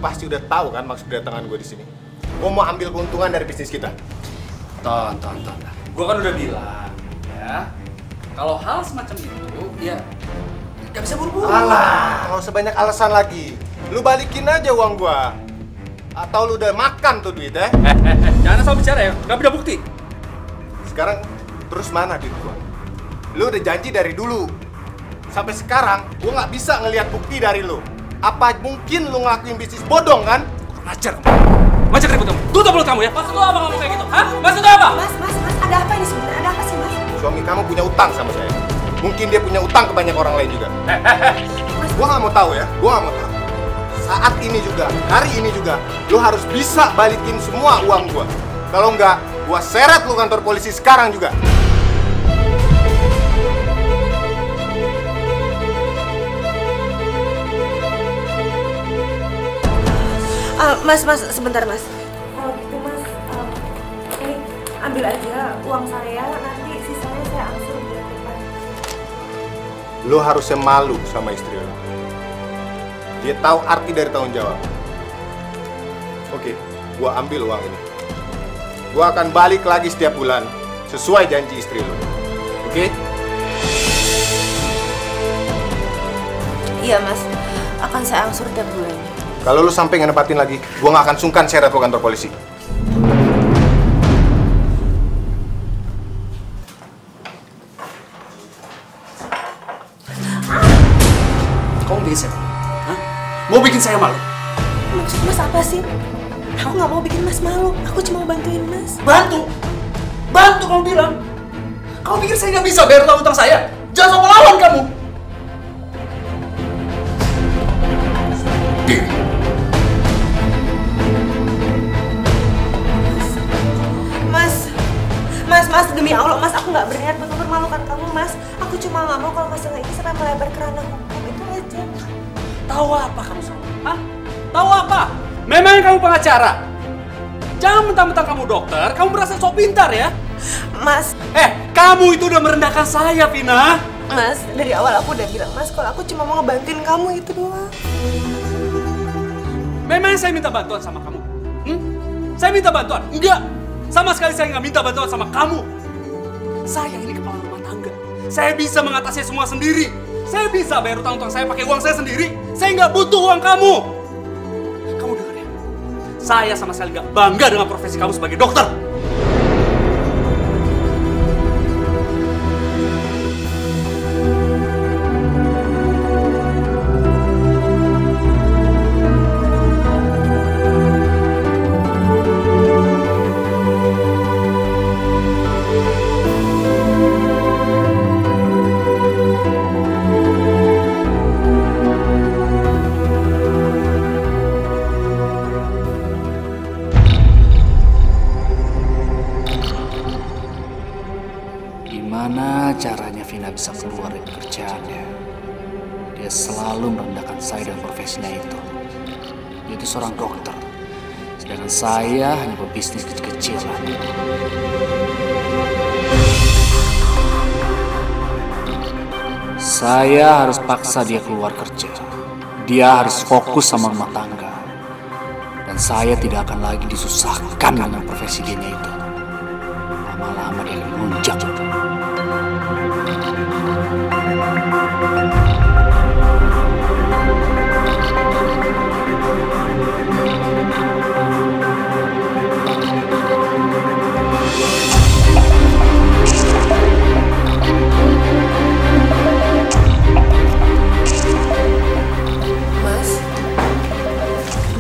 pasti udah tahu kan maksud kedatangan gue di sini. Gue mau ambil keuntungan dari bisnis kita. Ton. Gue kan udah bilang, ya. Kalau hal semacam itu, ya gak bisa buru-buru. Alah, nggak usah banyak alasan lagi. Lu balikin aja uang gue. Atau lu udah makan tuh duit ya? Jangan asal bicara ya, gak punya bukti. Sekarang terus mana duit gue? Lu udah janji dari dulu. Sampai sekarang, gue nggak bisa ngelihat bukti dari lu. Apa mungkin lu ngelakuin bisnis bodong kan? Ngajar kamu. Ngajak ribut kamu. Tutup mulut kamu ya. Maksud lu apa kamu kayak gitu? Hah? Maksud lu apa? Mas, ada apa ini sebenarnya? Ada apa sih, Mas? Suami kamu punya utang sama saya. Mungkin dia punya utang ke banyak orang lain juga. Gua nggak mau tahu ya. Gua nggak mau tahu. Saat ini juga, hari ini juga, lu harus bisa balikin semua uang gua. Kalau nggak, gua seret lu kantor polisi sekarang juga. Mas, sebentar, Mas. Kalau gitu, Mas, ini ambil aja uang saya, nanti sisanya saya angsur bulan depan. Lu harusnya malu sama istri lu. Dia tahu arti dari tanggung jawab. Oke, gua ambil uang ini. Gua akan balik lagi setiap bulan sesuai janji istri lu. Oke? Iya, Mas. Akan saya angsur tiap bulan. Kalau lu sampai ngenepatin lagi, gua nggak akan sungkan seret lu kantor polisi. Kamu bikin saya malu? Hah? Mau bikin saya malu? Maksud Mas apa sih? Aku nggak mau bikin Mas malu. Aku cuma mau bantuin Mas. Bantu kamu bilang. Kamu pikir saya nggak bisa bayar utang saya? Jangan sok melawan kamu. Mas, demi Allah, Mas, aku nggak berniat untuk mempermalukan kamu, Mas. Aku cuma nggak mau kalau masalah ini sampai melebar ke ranah hukum, itu aja. Tahu apa kamu semua? Hah? Tahu apa? Memang kamu pengacara. Jangan mentang-mentang kamu dokter, kamu merasa sok pintar ya? Mas. Kamu itu udah merendahkan saya, Vina. Mas, dari awal aku udah bilang, Mas, kalau aku cuma mau ngebantuin kamu itu doang. Memang saya minta bantuan sama kamu? Saya minta bantuan? Enggak. Sama sekali saya nggak minta bantuan sama kamu. Saya ini kepala rumah tangga. Saya bisa mengatasi semua sendiri. Saya bisa bayar utang-utang saya pakai uang saya sendiri. Saya nggak butuh uang kamu. Kamu dengar ya? Saya sama sekali nggak bangga dengan profesi kamu sebagai dokter. Gimana caranya Vina bisa keluar dari pekerjaannya? Dia selalu merendahkan saya dan profesinya itu. Dia itu seorang dokter, sedangkan saya hanya berbisnis kecil-kecilan. Saya harus paksa dia keluar kerja. Dia harus fokus sama rumah tangga. Dan saya tidak akan lagi disusahkan dengan profesi dia itu. Lama-lama dia akan melunjak.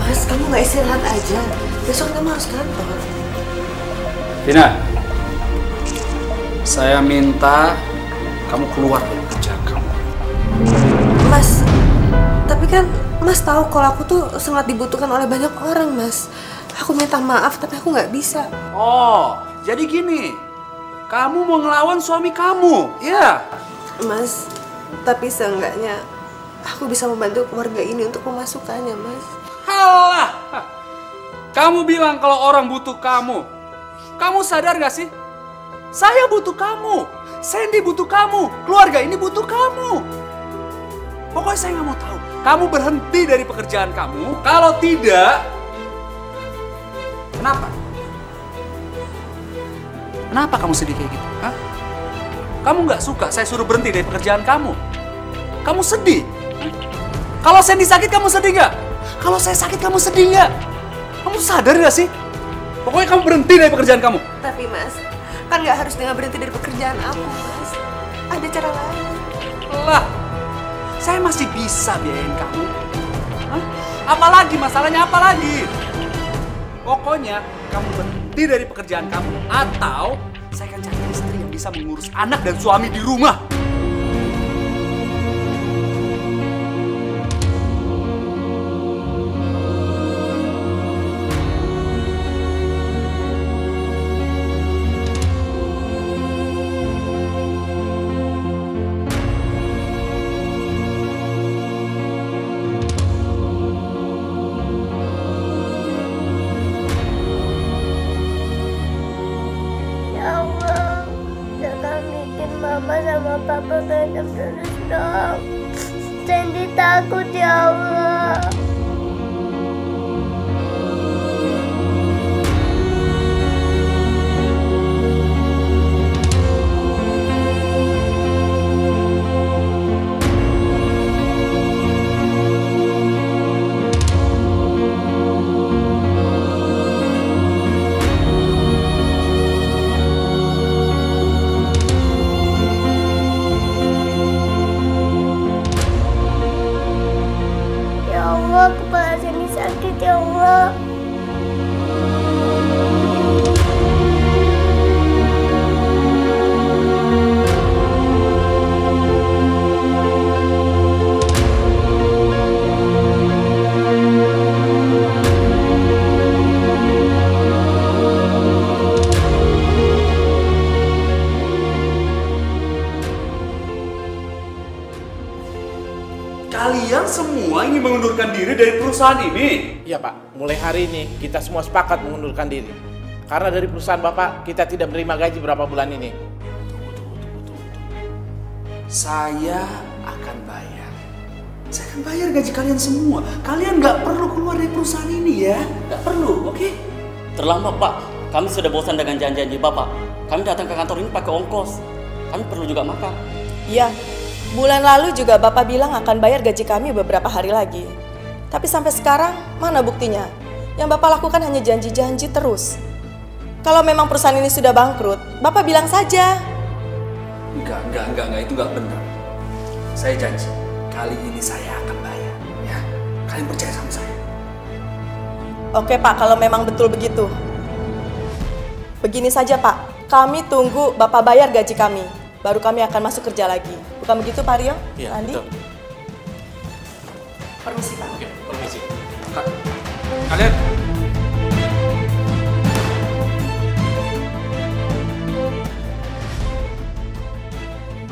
Mas, kamu nggak istirahat aja. Besok kamu harus kantor. Vina, saya minta kamu keluar dari kerjaan kamu. Mas, tapi kan Mas tahu kalau aku tuh sangat dibutuhkan oleh banyak orang, Mas. Aku minta maaf, tapi aku nggak bisa. Oh, jadi gini, kamu mau ngelawan suami kamu, ya? Mas, tapi seenggaknya aku bisa membantu keluarga ini untuk pemasukannya, Mas. Halah, kamu bilang kalau orang butuh kamu. Kamu sadar gak sih? Saya butuh kamu, Sandy butuh kamu, keluarga ini butuh kamu. Pokoknya saya nggak mau tahu kamu berhenti dari pekerjaan kamu. Kalau tidak, kenapa? Kenapa kamu sedih kayak gitu? Hah? Kamu nggak suka saya suruh berhenti dari pekerjaan kamu? Kamu sedih? Kalau Sandy sakit, kamu sedih nggak? Kalau saya sakit, kamu sedih nggak? Kamu sadar nggak sih? Pokoknya kamu berhenti dari pekerjaan kamu. Tapi Mas, kan nggak harus dengan berhenti dari pekerjaan aku, Mas. Ada cara lain. Lah, saya masih bisa biayain kamu. Hah? Apalagi masalahnya, apalagi? Pokoknya kamu berhenti dari pekerjaan kamu, atau saya akan cari istri yang bisa mengurus anak dan suami di rumah. Mama sama Papa berantem terus dong. Sandy takut ya Allah. Kepala Sandy sakit ya Allah. Kalian semua ingin mengundurkan diri dari perusahaan ini? Iya Pak, mulai hari ini kita semua sepakat mengundurkan diri. Karena dari perusahaan Bapak, kita tidak menerima gaji berapa bulan ini. Saya akan bayar. Saya akan bayar gaji kalian semua. Kalian nggak perlu keluar dari perusahaan ini ya. Nggak perlu, oke? Terlambat Pak, kami sudah bosan dengan janji-janji Bapak. Kami datang ke kantor ini pakai ongkos. Kami perlu juga makan. Iya, bulan lalu juga Bapak bilang akan bayar gaji kami beberapa hari lagi. Tapi sampai sekarang, mana buktinya? Yang Bapak lakukan hanya janji-janji terus. Kalau memang perusahaan ini sudah bangkrut, Bapak bilang saja. Enggak, itu enggak benar. Saya janji, kali ini saya akan bayar. Ya, kalian percaya sama saya. Oke Pak, kalau memang betul begitu. Begini saja Pak, kami tunggu Bapak bayar gaji kami. Baru kami akan masuk kerja lagi. Bukan begitu Pak Rio? Iya, Andi? betul. Permisi Pak. Oke, permisi. Kalian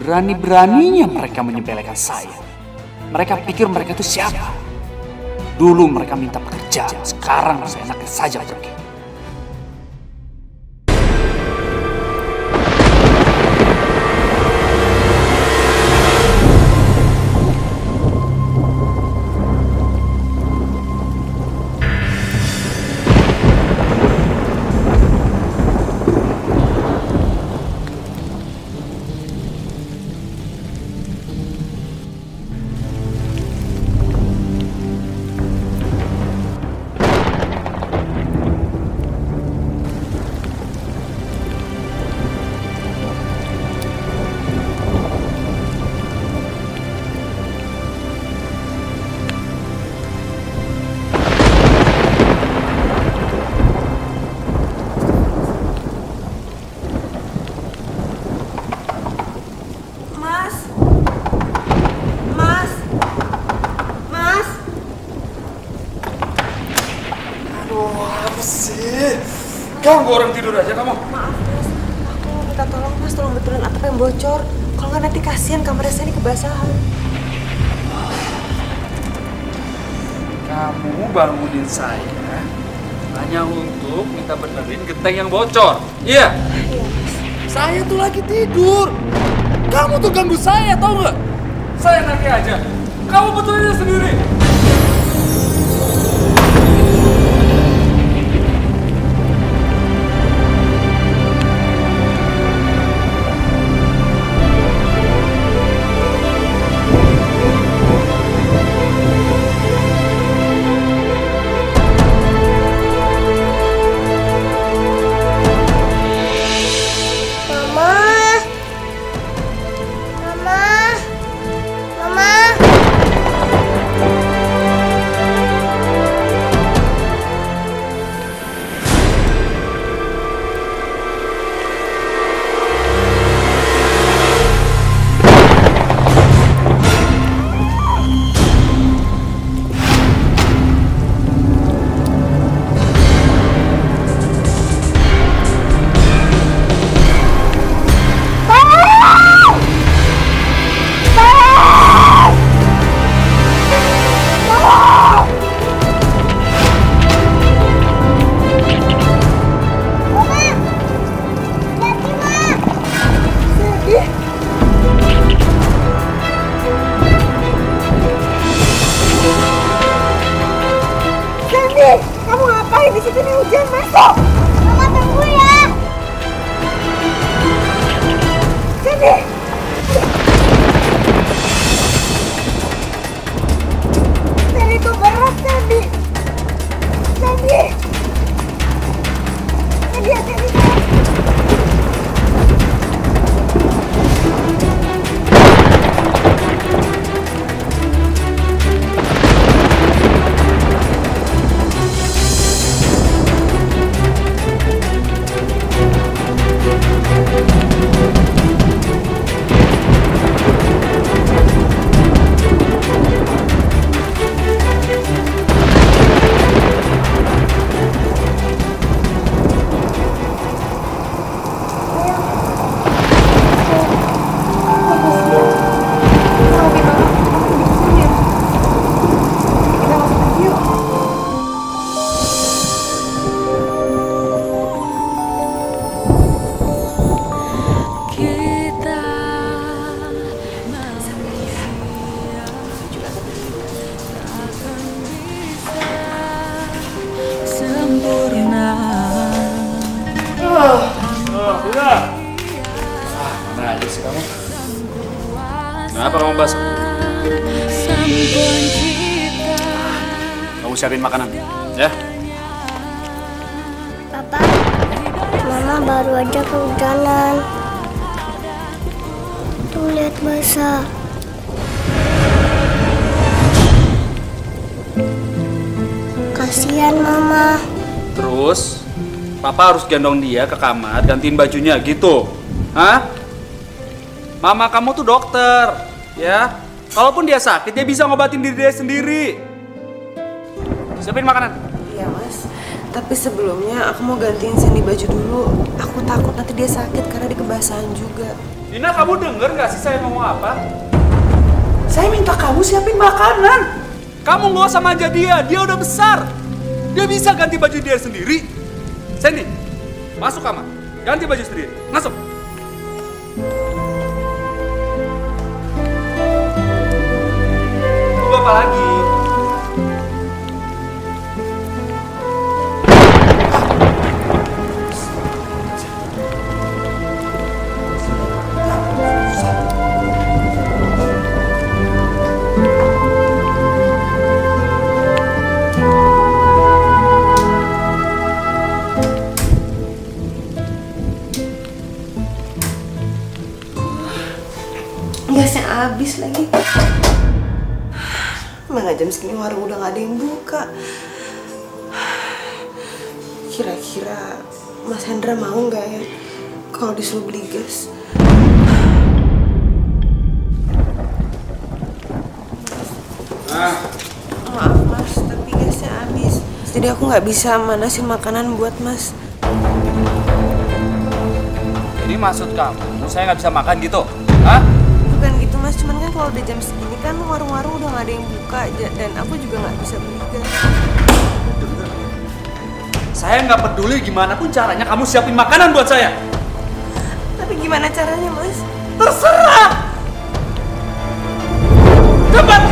berani-beraninya mereka menyepelekan saya. Mereka pikir mereka itu siapa? Dulu mereka minta pekerjaan, sekarang seenaknya saja pergi. Ganggu orang tidur aja kamu. Maaf Mas, aku minta tolong Mas, tolong betulin atap yang bocor. Kalau nggak nanti kasihan kamar saya ini kebasahan. Kamu bangunin saya hanya untuk minta benerin genteng yang bocor. Iya? Iya Mas. Saya tuh lagi tidur. Kamu tuh ganggu saya, tau nggak? Saya nanti aja. Kamu betulin sendiri. Kamu ngapain di situ? Nih hujan, masuk. Mama tunggu ya. Sini. Sandy itu berat, Sandy. Sandy. Sandy, hati-hati. Mana aja sih kamu? Kenapa kamu basah? Kamu siapin makanan, ya? Papa, Mama baru aja kehujanan. Tuh lihat basah. Kasihan Mama. Terus, Papa harus gendong dia ke kamar, gantiin bajunya gitu. Hah? Mama kamu tuh dokter, ya. Kalaupun dia sakit, dia bisa ngobatin diri dia sendiri. Siapin makanan. Iya mas, tapi sebelumnya aku mau gantiin Sandy baju dulu. Aku takut nanti dia sakit karena dia kebasahan juga. Dina, kamu denger gak sih saya ngomong apa? Saya minta kamu siapin makanan. Kamu nggak usah manja dia udah besar. Dia bisa ganti baju dia sendiri. Sandy, masuk kamar, ganti baju sendiri, masuk. Tunggu apa lagi? Gasnya habis lagi. Mana jam segini warung udah gak ada yang buka. Kira-kira Mas Hendra mau nggak ya kalau disuruh beli gas? Maaf Mas, tapi gasnya habis. Jadi aku nggak bisa manasin makanan buat Mas. Jadi maksud kamu, saya nggak bisa makan gitu? Hah? Bukan gitu Mas, cuman kan kalau udah jam segini kan warung-warung udah nggak ada yang buka dan aku juga nggak bisa beli gas. Saya nggak peduli gimana pun caranya kamu siapin makanan buat saya. Tapi gimana caranya Mas? Terserah. Cepat.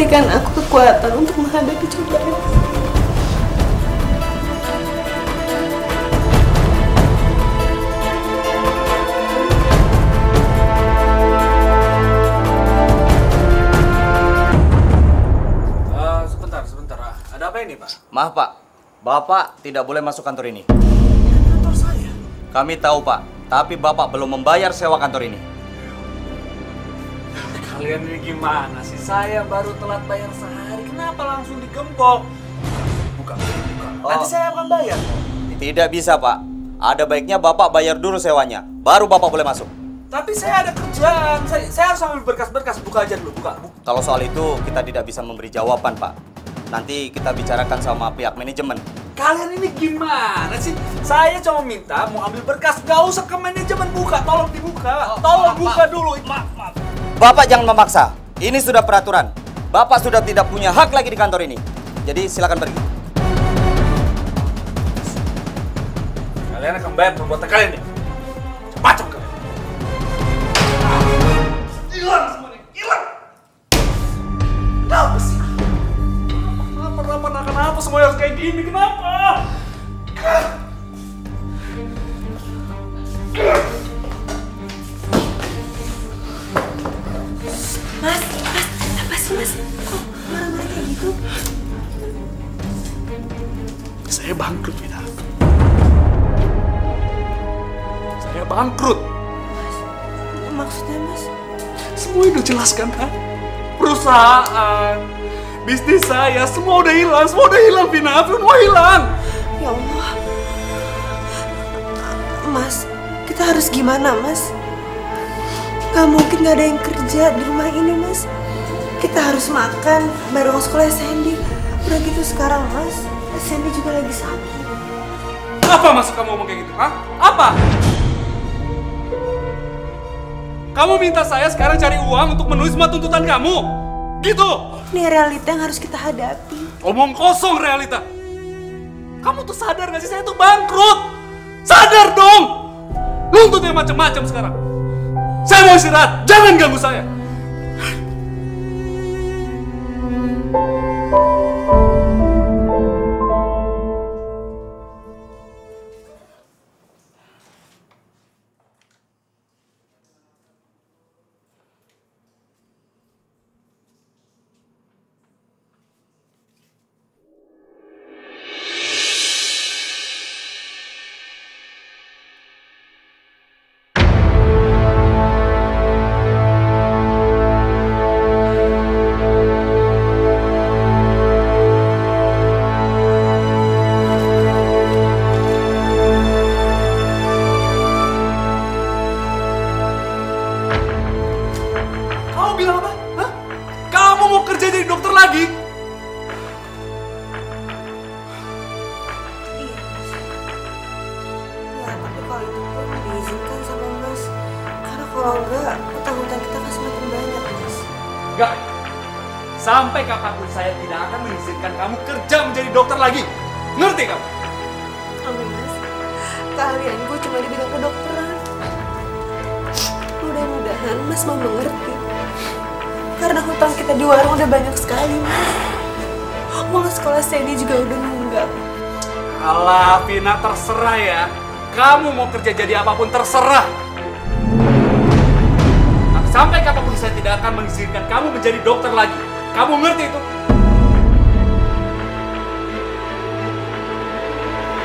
berikan aku kekuatan untuk menghadapi cobaan. Sebentar. Ada apa ini, Pak? Maaf Pak, Bapak tidak boleh masuk kantor ini. Kantor saya. Kami tahu Pak, tapi Bapak belum membayar sewa kantor ini. Kalian ini gimana sih? Saya baru telat bayar sehari, kenapa langsung digembok? Buka. Nanti saya akan bayar. Tidak bisa Pak, ada baiknya Bapak bayar dulu sewanya, baru Bapak boleh masuk. Tapi saya ada kerjaan, saya harus ambil berkas-berkas. Buka aja dulu, buka. Kalau soal itu kita tidak bisa memberi jawaban Pak. Nanti kita bicarakan sama pihak manajemen. Kalian ini gimana sih? Saya cuma minta mau ambil berkas, gak usah ke manajemen. Buka, tolong dibuka. Tolong buka dulu. Maaf. Bapak jangan memaksa, ini sudah peraturan. Bapak sudah tidak punya hak lagi di kantor ini. Jadi silakan pergi. Kalian akan bayar perbuatan kalian nih. Cepat kalian. Hilang semuanya, hilang. Kenapa sih? Kenapa semuanya harus kayak gini? Kenapa? Mas, apa sih Mas? Kok marah-marah kayak gitu? Saya bangkrut, Vina. Saya bangkrut. Mas, maksudnya Mas? Semua udah jelas kan? Perusahaan, bisnis saya, semua udah hilang, Vina, semua hilang. Ya Allah. Mas, kita harus gimana, Mas? Gak mungkin gak ada yang kerja di rumah ini, Mas. Kita harus makan, bayar uang sekolah Sandy. Udah gitu sekarang, Mas, Sandy juga lagi sakit. Apa maksud kamu ngomong kayak gitu, hah? Apa? Kamu minta saya sekarang cari uang untuk menulis semua tuntutan kamu? Gitu? Ini realita yang harus kita hadapi. Omong kosong realita. Kamu tuh sadar gak sih saya tuh bangkrut? Sadar dong! Nuntutnya macam-macam sekarang. Saya mau istirahat, jangan ganggu saya. Enggak. Sampai kapanpun saya tidak akan mengizinkan kamu kerja menjadi dokter lagi. Ngerti kamu? Amin, Mas. Kalian gue cuma di bidang kedokteran. Mudah-mudahan Mas mau mengerti. Karena hutang kita di warung udah banyak sekali, Mas. Uang sekolah Sandy juga udah nunggak. Alah, Vina, terserah ya. Kamu mau kerja jadi apapun terserah. Tapi sampai kapanpun saya tidak akan mengizinkan kamu menjadi dokter lagi. Kamu ngerti itu?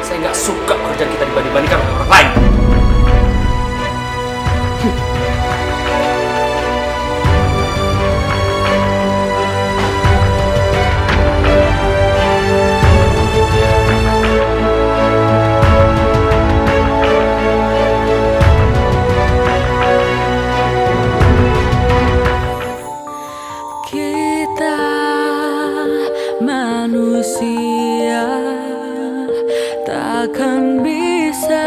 Saya nggak suka pekerjaan kita dibanding-bandingkan oleh orang lain. Manusia takkan bisa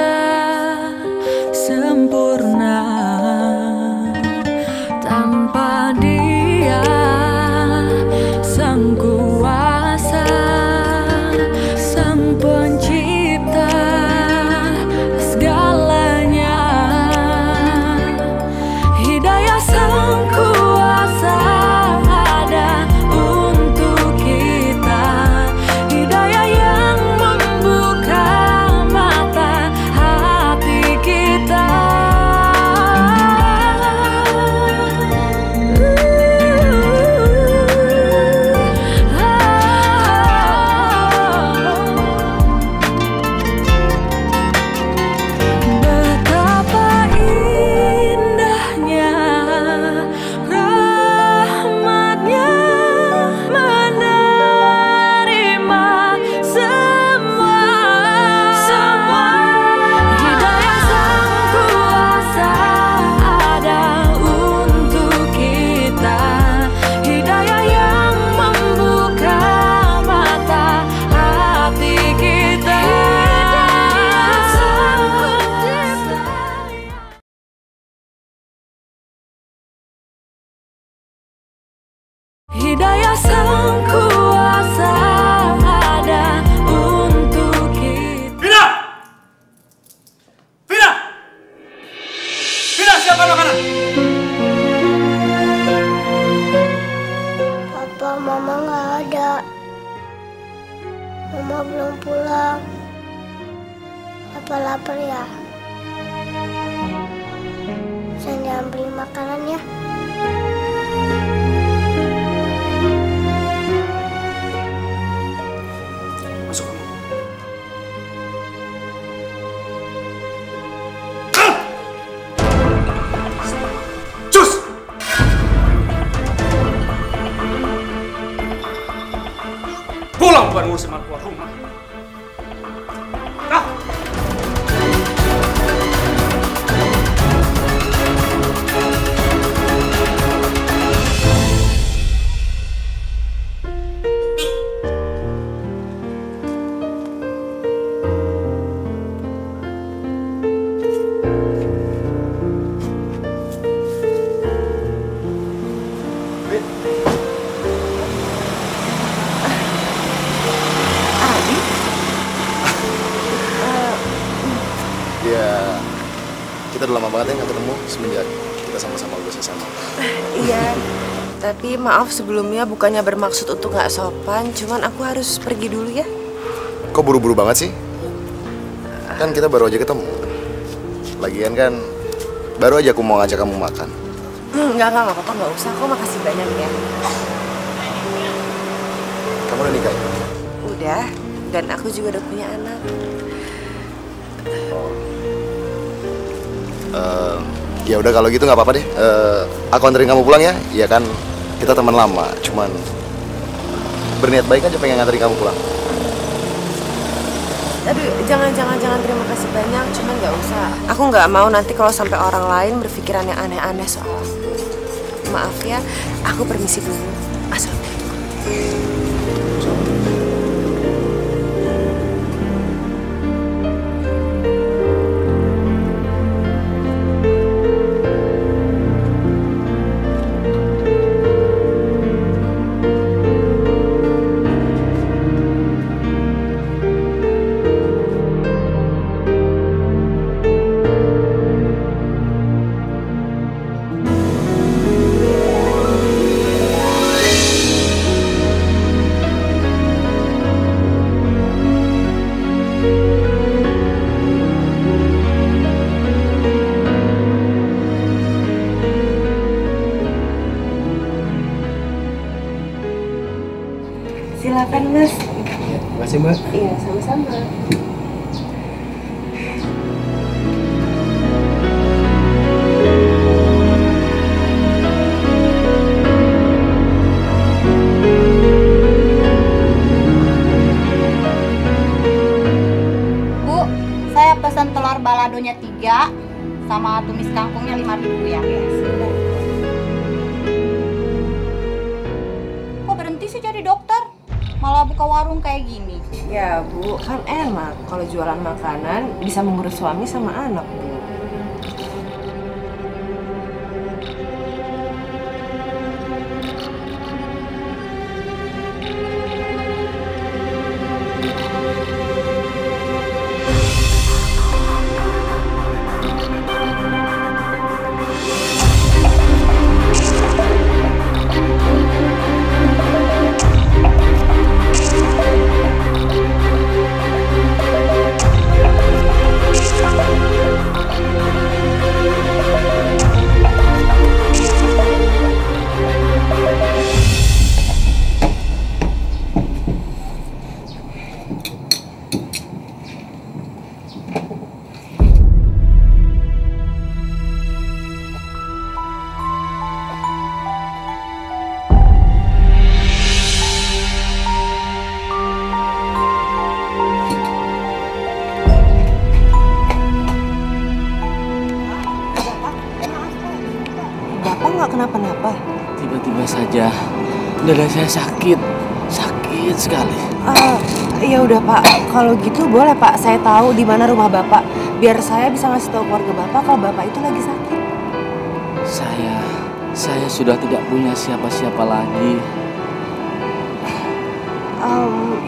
daya sang kuasa ada untuk kita. Vina! Vina! Vina, siapkan makanan! Papa, Mama nggak ada. Mama belum pulang. Papa lapar ya? Saya beli makanan ya. Masuk kamu. Cus! Pulang bukan ngurusin malu keluar rumah. Ah! Ya, kita udah lama banget ya nggak ketemu semenjak kita sama-sama lulus SMA. Iya, tapi maaf sebelumnya bukannya bermaksud untuk nggak sopan, cuman aku harus pergi dulu ya. Kok buru-buru banget sih? Kan kita baru aja ketemu. Lagian kan baru aja aku mau ngajak kamu makan. Nggak apa-apa, nggak usah. Aku makasih banyak ya. Kamu udah nikah ya? Udah, dan aku juga udah punya anak. Ya udah kalau gitu nggak apa-apa deh. Aku anterin kamu pulang ya. Iya kan kita teman lama, cuman berniat baik aja pengen nganterin kamu pulang. Aduh, jangan terima kasih banyak, cuman nggak usah. Aku nggak mau nanti kalau sampai orang lain berpikiran yang aneh-aneh soal aku. Maaf ya, aku permisi dulu. Assalamualaikum. Silakan Mas. Terima kasih Mbak. Iya, sama-sama. Bu, saya pesan telur baladonya 3 sama tumis kangkungnya 5.000 ya. Kok berhenti sih jadi dokter? Malah buka warung kayak gini. Ya Bu, kan enak kalau jualan makanan bisa mengurus suami sama anak Bu. Bapak nggak kenapa-napa? Tiba-tiba saja dada saya sakit sekali. Ya udah Pak, kalau gitu boleh Pak, saya tahu di mana rumah Bapak, biar saya bisa ngasih tahu keluarga Bapak kalau Bapak itu lagi sakit. Saya sudah tidak punya siapa-siapa lagi.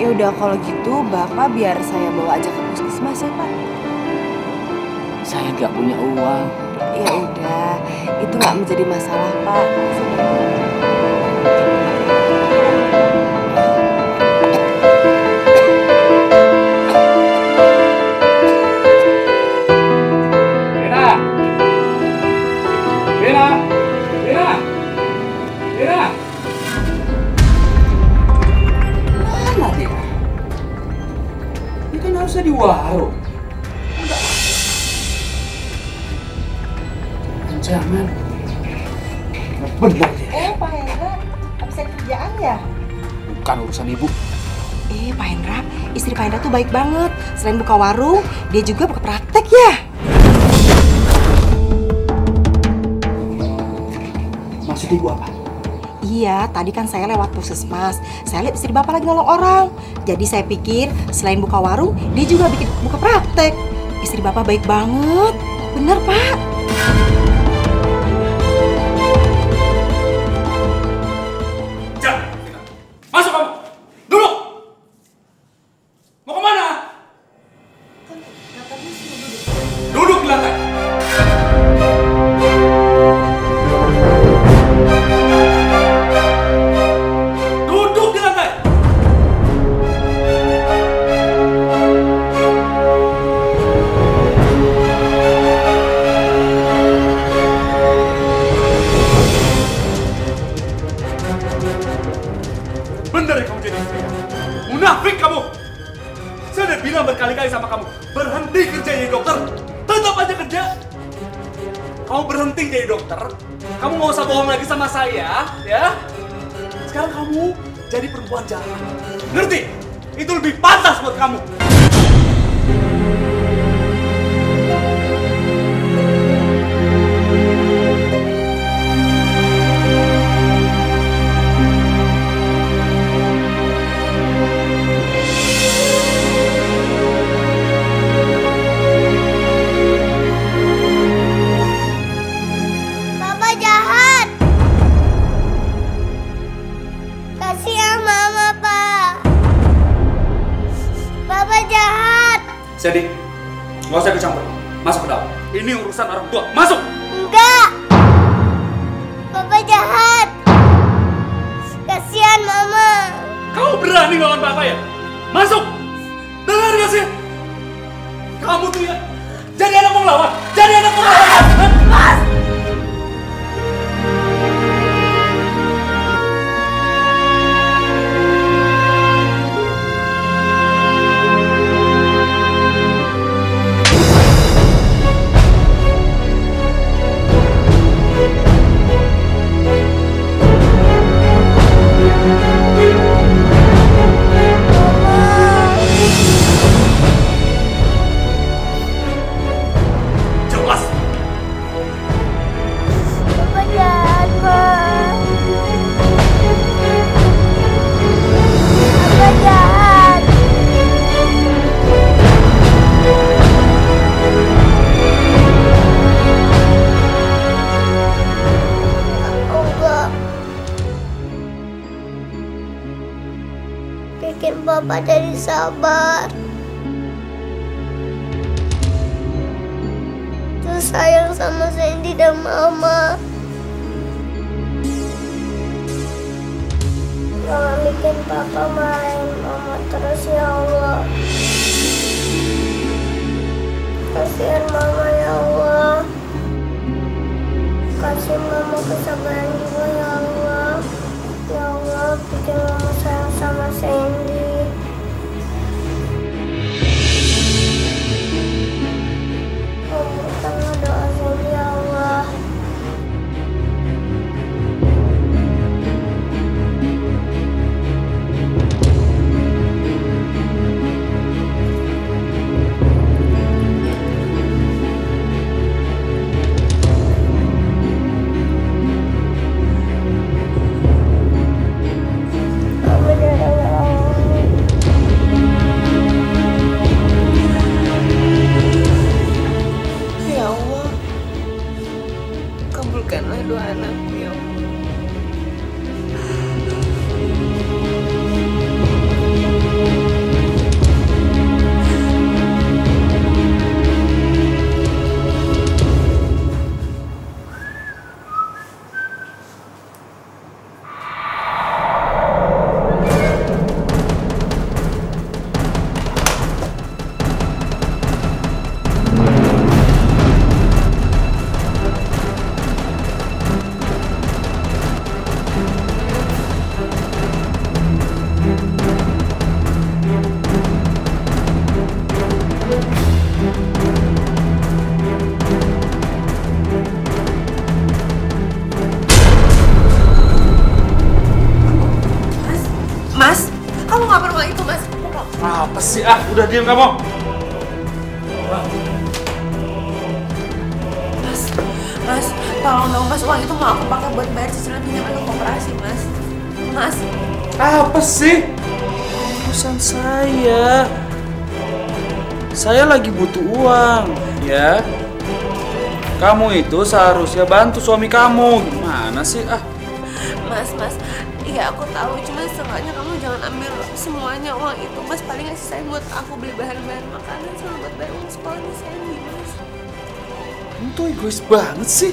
Ya udah kalau gitu Bapak biar saya bawa aja ke puskesmas ya Pak. Saya nggak punya uang. Ya udah, itu nggak menjadi masalah Pak. Mana dia? Dia kan harusnya di warung. Jangan. Benar dia. Pak Hendra, habis kerjaan ya? Bukan urusan ibu. Pak Hendra, istri Pak Hendra tuh baik banget. Selain buka warung, dia juga buka praktek ya. Maksud ibu apa? Iya, tadi kan saya lewat puskesmas. Saya lihat istri Bapak lagi nolong orang. Jadi saya pikir selain buka warung, dia juga buka praktek. Istri Bapak baik banget. Bener, Pak. Masuk kamu! Duduk! Mau kemana? Duduk di lantai! Duduk di lantai! Bener ya kamu jadi istri kamu? Munafik kamu! Saya udah bilang berkali-kali sama kamu, berhenti kerja jadi dokter, tetap aja kerja. Kamu berhenti jadi dokter, kamu nggak usah bohong lagi sama saya, ya. Sekarang kamu jadi perempuan jalan, ngerti? Itu lebih pantas buat kamu. Papa jahat. Kasihan Mama, Pak. Papa jahat. Jadi, nggak usah ikut campur. Masuk ke dalam. Ini urusan orang tua. Masuk! Enggak. Papa jahat. Kasihan Mama. Kamu berani ngelawan Papa ya? Masuk! Dengar gak sih? Kamu tuh ya, jadi anak mau ngelawan. Jadi anak mau ngelawan. Mas! Jelas. Papa jahat, Pak. Papa jahat. Enggak. Bikin Papa jadi sabar. Terus sayang sama Sandy dan Mama. Jangan bikin Papa marahin Mama terus ya Allah. Kasihan Mama ya Allah. Kasih Mama kesabaran juga ya Allah. Ya Allah, bikin Mama sayang sama Sandy. Kabulkanlah doa Sandy ya Allah. sih? Ah, udah diam kamu. Mas, tolong dong mas, uang itu mau aku pakai buat bayar cicilan pinjaman ke koperasi mas. Mas. Apa sih? Urusan saya. Saya lagi butuh uang, ya. Kamu itu seharusnya bantu suami kamu. Gimana sih? Ah. Mas, iya aku tahu, cuma seenggaknya kamu jangan ambil semuanya uang itu mas. Paling ngasih saya buat aku beli bahan-bahan makanan sama buat bayar uang sekolahnya Sandy mas. Kamu tuh egois banget sih.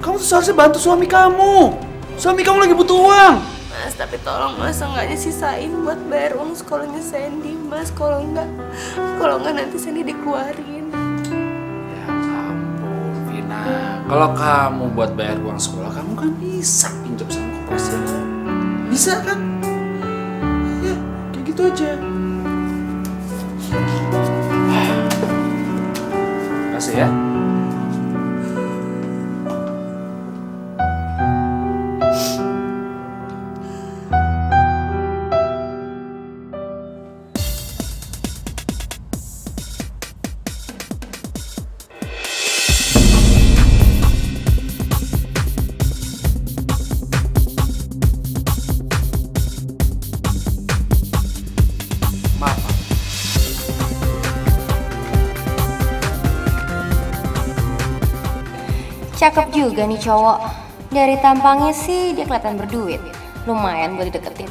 Kamu tuh seharusnya bantu suami kamu. Suami kamu lagi butuh uang. Mas, tapi tolong mas, seenggaknya sisain buat bayar uang sekolahnya Sandy mas. Kalau enggak nanti Sandy dikeluarin. Ya ampun, Vina. Kalau kamu buat bayar uang sekolah, kamu kan bisa pinjam sama koperasi yang lain. Bisa kan? Ya, kayak gitu aja. Kasih ya. Cakep juga nih cowok. Dari tampangnya sih dia kelihatan berduit. Lumayan buat dideketin.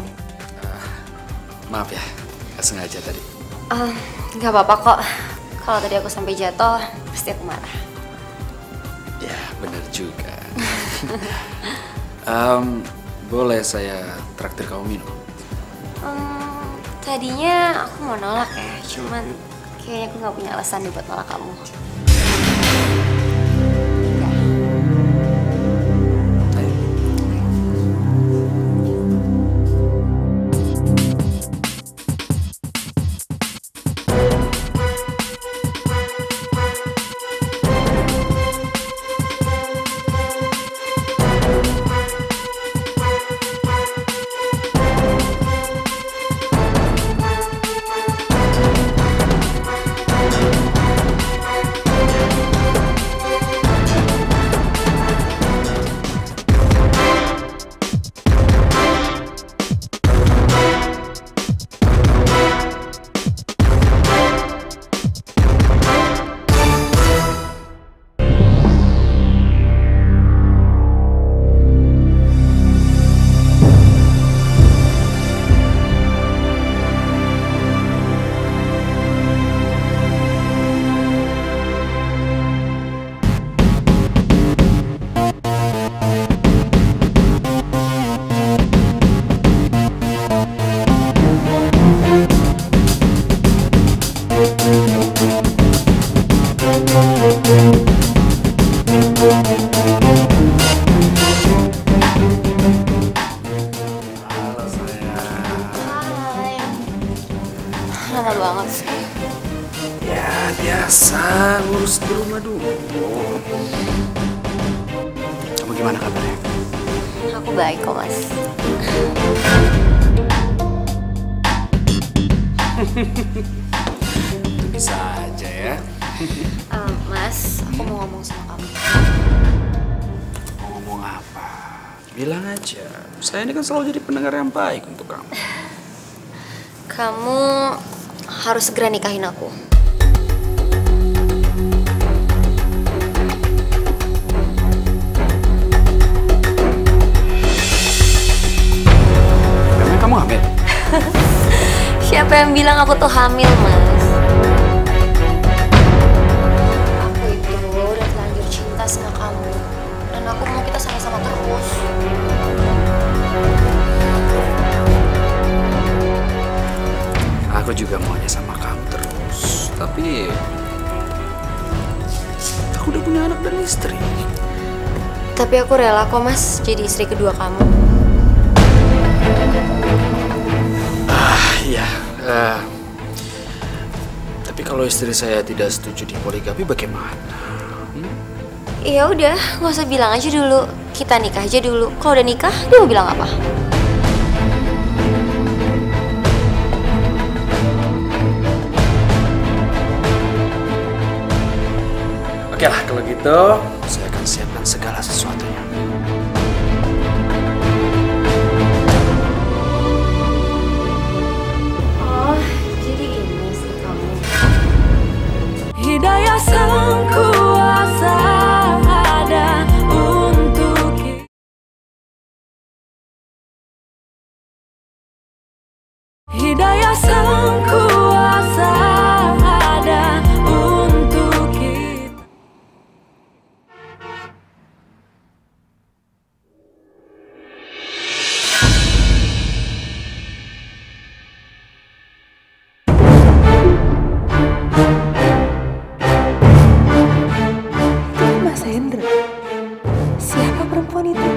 Maaf ya, nggak sengaja tadi. Nggak apa-apa kok. Kalau tadi aku sampai jatuh, pasti aku marah. Ya, benar juga. Boleh saya traktir kamu minum? Tadinya aku mau nolak ya, cuman kayaknya aku nggak punya alasan nih buat nolak kamu. Lama banget sih. Ya biasa, ngurus di rumah dulu. Kamu gimana kabarnya? Aku baik kok, Mas. Itu bisa aja ya. Mas, aku mau ngomong sama kamu. Mau ngomong apa? Bilang aja. Saya ini kan selalu jadi pendengar yang baik untuk kamu. Kamu harus segera nikahin aku. Emang kamu hamil? Siapa yang bilang aku tuh hamil, Mas? Aku itu udah terlanjur cinta sama kamu. Dan aku mau kita sama-sama terus. Aku juga maunya sama kamu terus. Tapi aku udah punya anak dan istri. Tapi aku rela kok, Mas, jadi istri kedua kamu. Iya. Tapi kalau istri saya tidak setuju di poligami bagaimana? Ya udah, nggak usah bilang aja dulu. Kita nikah aja dulu. Kalau udah nikah, dia mau bilang apa? Oke lah, kalau gitu saya akan siapkan segala sesuatunya. Oh, jadi ini sih kamu. Hidayah sang kuasa ada untuk kita. Hidayah sang kuasa ada untuk kita. Mas Hendra, siapa perempuan itu?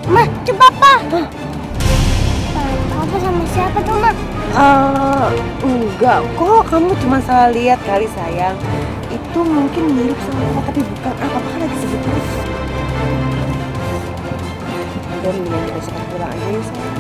Ma, coba Pak. Apa sama siapa tuh, Ma? Enggak kok, kamu cuma salah lihat kali sayang. Itu mungkin mirip sama Papa tapi bukan. Papa kan lagi sibuk terus. Udah mendingan kita cepat pulang aja ya sayang.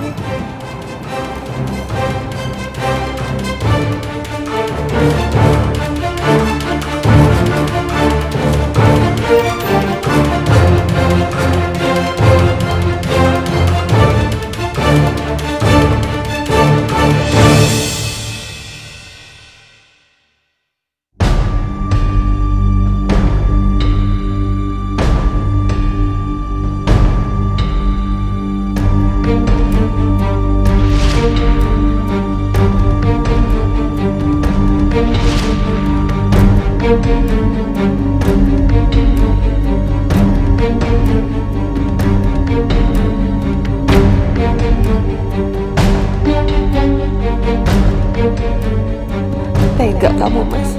Tega kamu, Mas.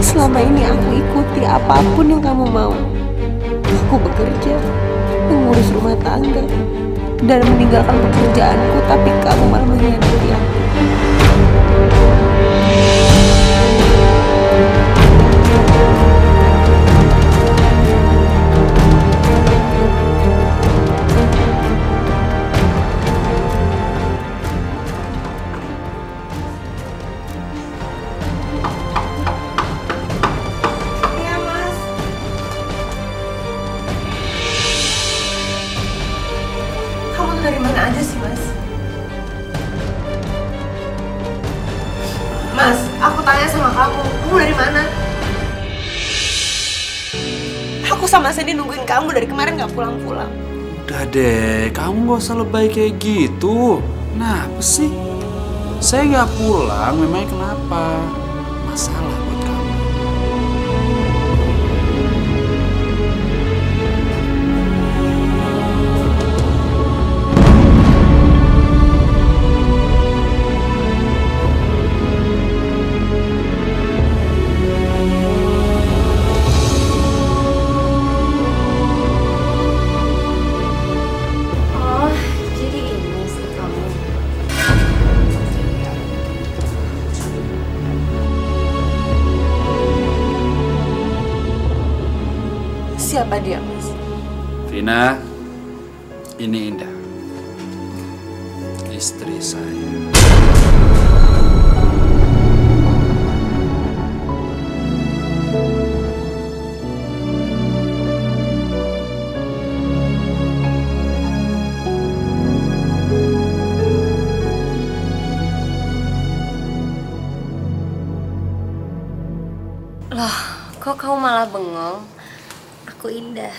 Selama ini aku ikuti apapun yang kamu mau. Aku bekerja, mengurus rumah tangga, dan meninggalkan pekerjaanku, tapi kamu malah mengkhianati aku. Dari mana aja sih, Mas? Mas, aku tanya sama kamu dari mana? Aku sama Sandy nungguin kamu dari kemarin gak pulang-pulang. Udah deh, kamu gak usah lebay kayak gitu. Kenapa sih? Saya gak pulang, memangnya kenapa? Masalah buat kamu. Siapa dia, Mas? Vina, ini Indah, istri saya. Loh, kok kamu malah bengong? Aku Indah.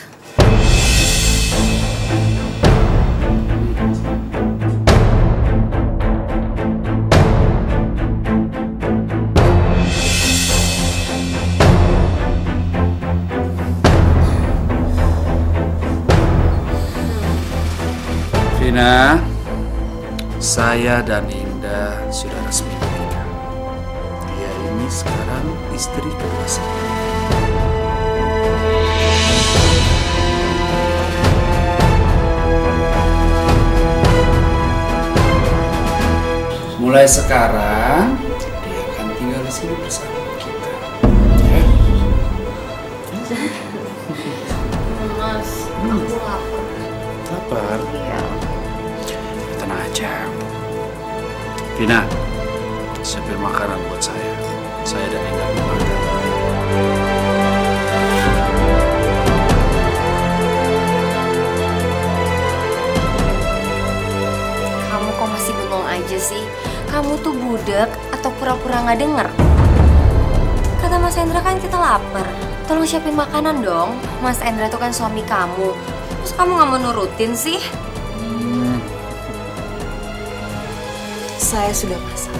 Vina, saya dan Indah sudah resmi menikah. Dia ini sekarang istri kedua saya. Mulai sekarang dia akan tinggal di sini bersama kita. Ya? Mas, aku lapar. Lapar? Iya. Tenang aja. Vina, siapin makanan buat saya. Saya dan Indah mau makan. Kamu kok masih bengong aja sih? Kamu tuh budek atau pura-pura nggak denger? Kata Mas Hendra kan kita lapar. Tolong siapin makanan dong. Mas Hendra tuh kan suami kamu. Terus kamu nggak mau nurutin sih? Saya sudah masak.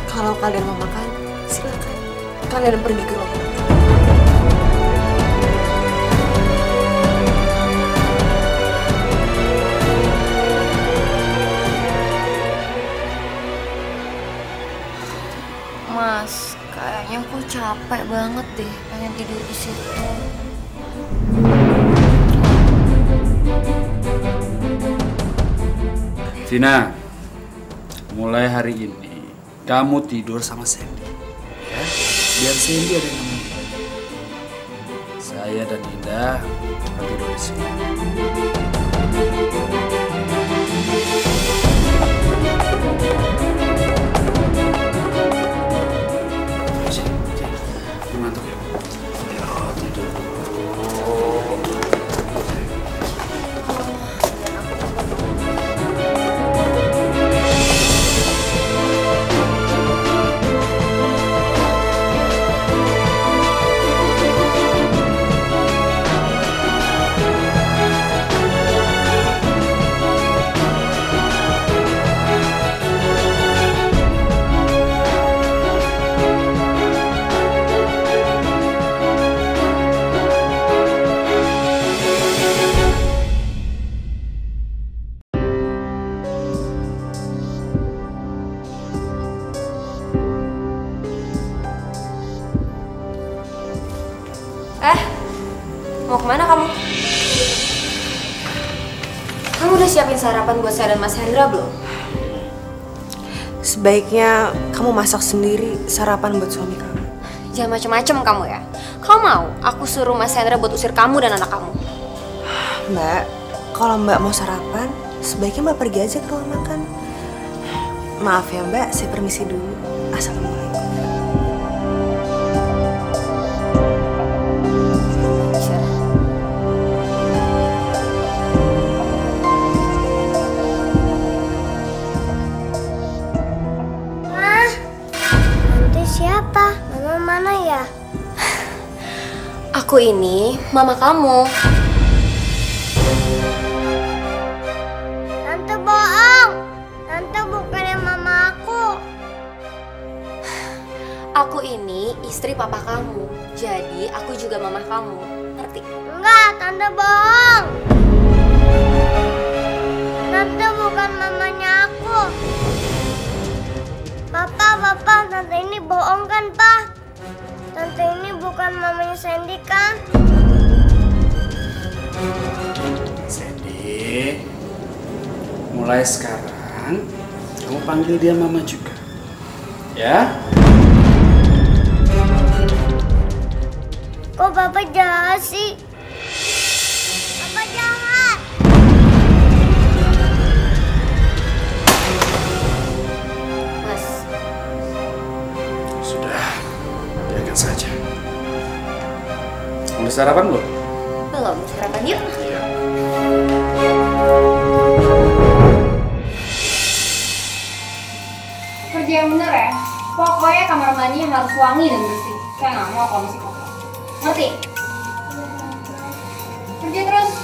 Kalau kalian mau makan, silakan. Kalian pergi ke ruang. Mas, kayaknya aku capek banget deh, pengen tidur di situ. Vina, mulai hari ini kamu tidur sama Sandy, ya? Biar Sandy ada yang nemenin. Saya dan Indah akan tidur di sini. Ngantuk ya? Ayo tidur. Mau kemana kamu? Kamu udah siapin sarapan buat saya dan Mas Hendra belum? Sebaiknya kamu masak sendiri sarapan buat suami kamu. Jangan macem-macem kamu ya. Kamu mau aku suruh Mas Hendra buat usir kamu dan anak kamu? Mbak, kalau Mbak mau sarapan, sebaiknya Mbak pergi aja ke ruang makan. Maaf ya Mbak, saya permisi dulu. Assalamualaikum. Siapa? Mama mana ya? Aku ini mama kamu. Tante bohong. Tante bukannya mama aku. Aku ini istri papa kamu. Jadi aku juga mama kamu. Ngerti? Enggak, tante bohong. Tante bukan mamanya aku. Papa, tante ini bohong kan, Pak? Tante ini bukan mamanya Sandy kan? Sandy, mulai sekarang kamu panggil dia mama juga, ya? Kok Papa jahat sih? Papa jahat! Saja. Udah sarapan belum? Belum, sarapan yuk. Iya. Kerja yang bener ya. Pokoknya kamar mandi harus wangi dan bersih. Saya nggak mau kalau masih kotor. Ngerti? Kerja terus.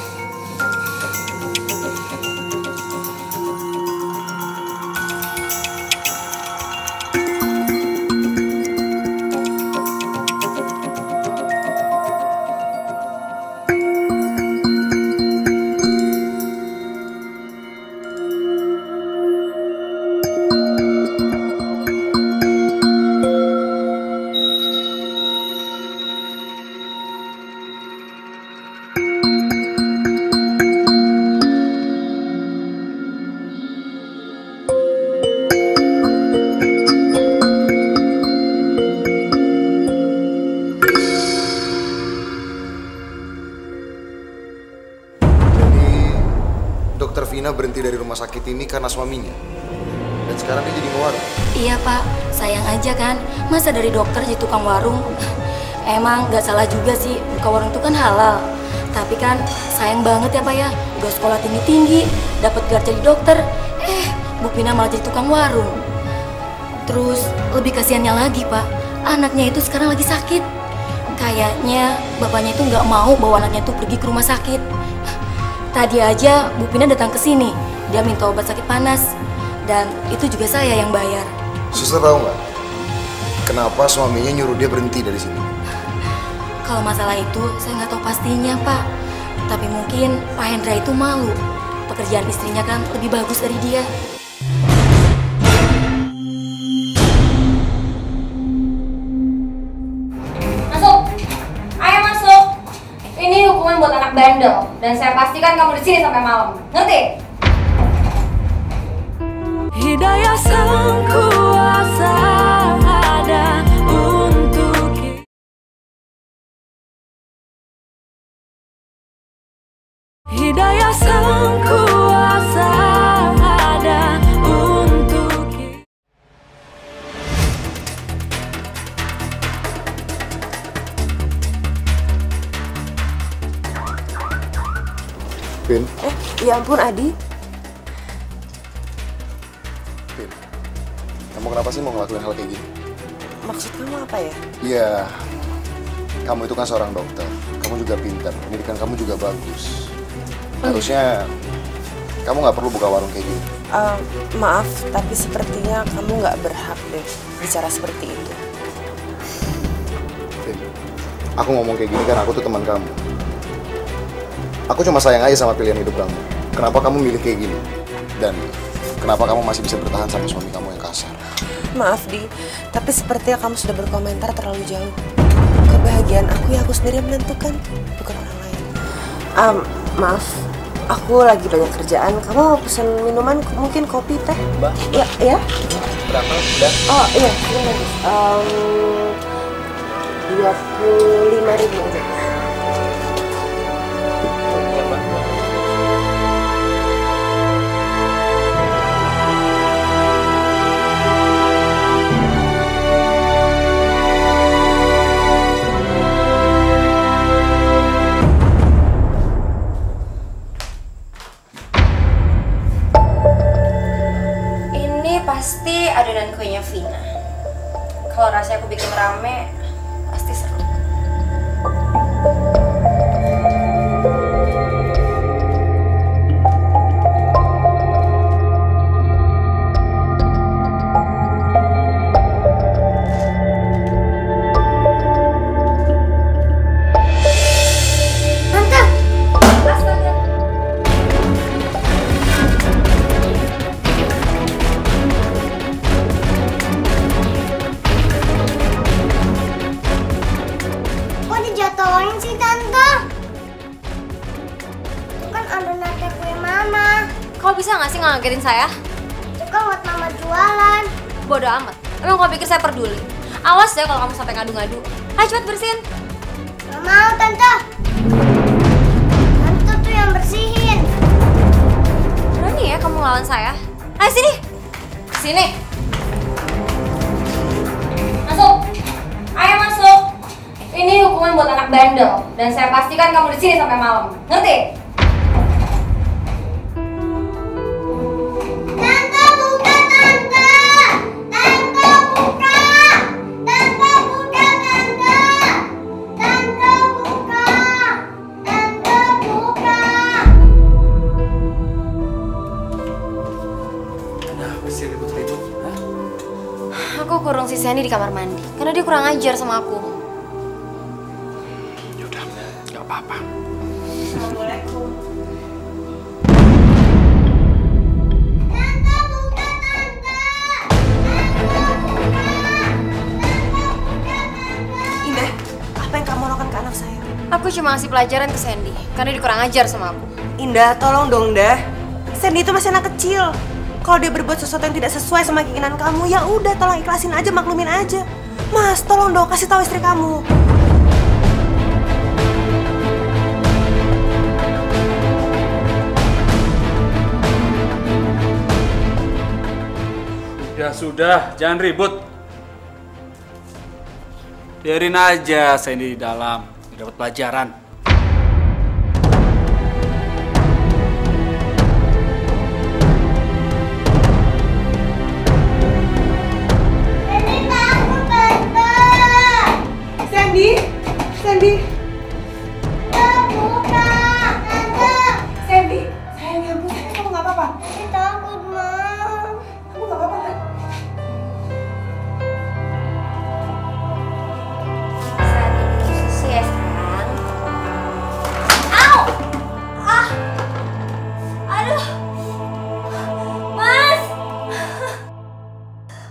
dari rumah sakit ini karena suaminya. Dan sekarang dia jadi ngewarung. Iya Pak, sayang aja kan. Masa dari dokter jadi tukang warung? Emang nggak salah juga sih, buka warung itu kan halal. Tapi kan sayang banget ya Pak ya, udah sekolah tinggi-tinggi, dapat gelar jadi dokter. Bu Pina malah jadi tukang warung. Terus lebih kasihannya lagi Pak, anaknya itu sekarang lagi sakit. Kayaknya bapaknya itu nggak mau bawa anaknya itu pergi ke rumah sakit. Tadi aja Bu Pina datang ke sini, dia minta obat sakit panas. Dan itu juga saya yang bayar. Suster tahu nggak? Kenapa suaminya nyuruh dia berhenti dari sini? Kalau masalah itu saya nggak tahu pastinya Pak. Tapi mungkin Pak Hendra itu malu. Pekerjaan istrinya kan lebih bagus dari dia. Masuk! Ayo masuk! Ini hukuman buat anak bandel. Dan saya pastikan kamu di sini sampai malam. Ngerti? Hidayah Sang Kuasa ada untuk kita. Hidayah Sang Kuasa ada untuk kita. Pin, Ya ampun Adi. kamu kenapa sih mau ngelakuin hal kayak gini? Maksud kamu apa ya? Iya, kamu itu kan seorang dokter. Kamu juga pintar, pendidikan kamu juga bagus. Harusnya kamu nggak perlu buka warung kayak gini. Maaf, tapi sepertinya kamu nggak berhak deh bicara seperti itu. Pin, aku ngomong kayak gini karena aku tuh teman kamu. Aku cuma sayang aja sama pilihan hidup kamu. Kenapa kamu milih kayak gini? Dan kenapa kamu masih bisa bertahan sama suami kamu yang kasar? Maaf Di, tapi sepertinya kamu sudah berkomentar terlalu jauh. Kebahagiaan aku ya aku sendiri menentukan, bukan orang lain. Maaf, aku lagi banyak kerjaan. Kamu mau pesen minuman, mungkin kopi, teh? Mbak? Ya? Berapa? Udah? Oh iya, 25.000 aja. Pasti adonan kuenya Vina. Kalau rasanya aku bikin rame, pasti seru. Ngagetin saya? Itu kan buat mama jualan. Bodoh amat. Emang kau pikir saya peduli? Awas ya kalau kamu sampai ngadu-ngadu. Ayo cepet bersihin. Gak mau tante. Tante tuh yang bersihin. Berani ya kamu ngelawan saya? Ayo sini. Sini. Masuk. Ayo masuk. Ini hukuman buat anak bandel. Dan saya pastikan kamu di sini sampai malam. Ngerti? Aku kurung si Sandy di kamar mandi karena dia kurang ajar sama aku. Yaudah, nggak apa-apa. Assalamualaikum. Indah, apa yang kamu lakukan ke anak saya? Aku cuma ngasih pelajaran ke Sandy karena dia kurang ajar sama aku. Indah, tolong dong, Dah. Sandy itu masih anak kecil. Kalau dia berbuat sesuatu yang tidak sesuai sama keinginan kamu, ya udah tolong ikhlasin aja, maklumin aja. Mas, tolong dong kasih tahu istri kamu. Ya sudah, jangan ribut. Biarin aja Sandy di dalam, dapat pelajaran. Sandy. Buka, Tante. Sandy, sayang ya ampun, sayang kamu nggak apa-apa? Saya takut, Ma. Kamu nggak apa-apa kan? Susu ya sayang. Au! Ah! Aduh! Mas!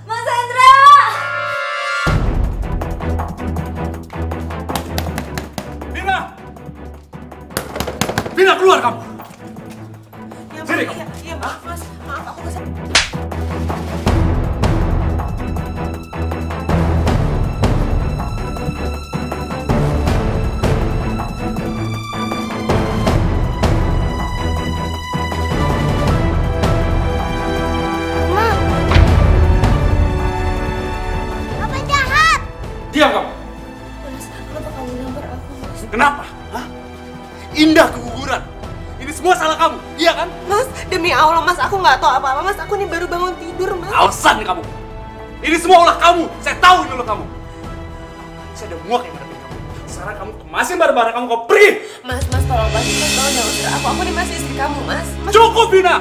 Mas Hendra! Vina, keluar kamu! Ya, Sini iya, kamu! iya, maaf Mas, maaf aku nggak sengaja. Papa jahat. Diam kamu! Mas, kenapa kamu nampar aku, Mas? Kenapa? Hah? Indah keguguran. Ini semua salah kamu, iya kan? Mas, demi Allah Mas, aku nggak tahu apa-apa Mas. Aku nih baru bangun tidur Mas. Alasan kamu. Ini semua ulah kamu. Saya tahu ini ulah kamu. Saya udah muak yang ngadepin kamu. Sekarang kamu kemasin barang-barang kamu, kau pergi. Mas, tolong Mas, tolong jangan usir aku. Aku nih masih istri kamu, Mas. Cukup, Vina.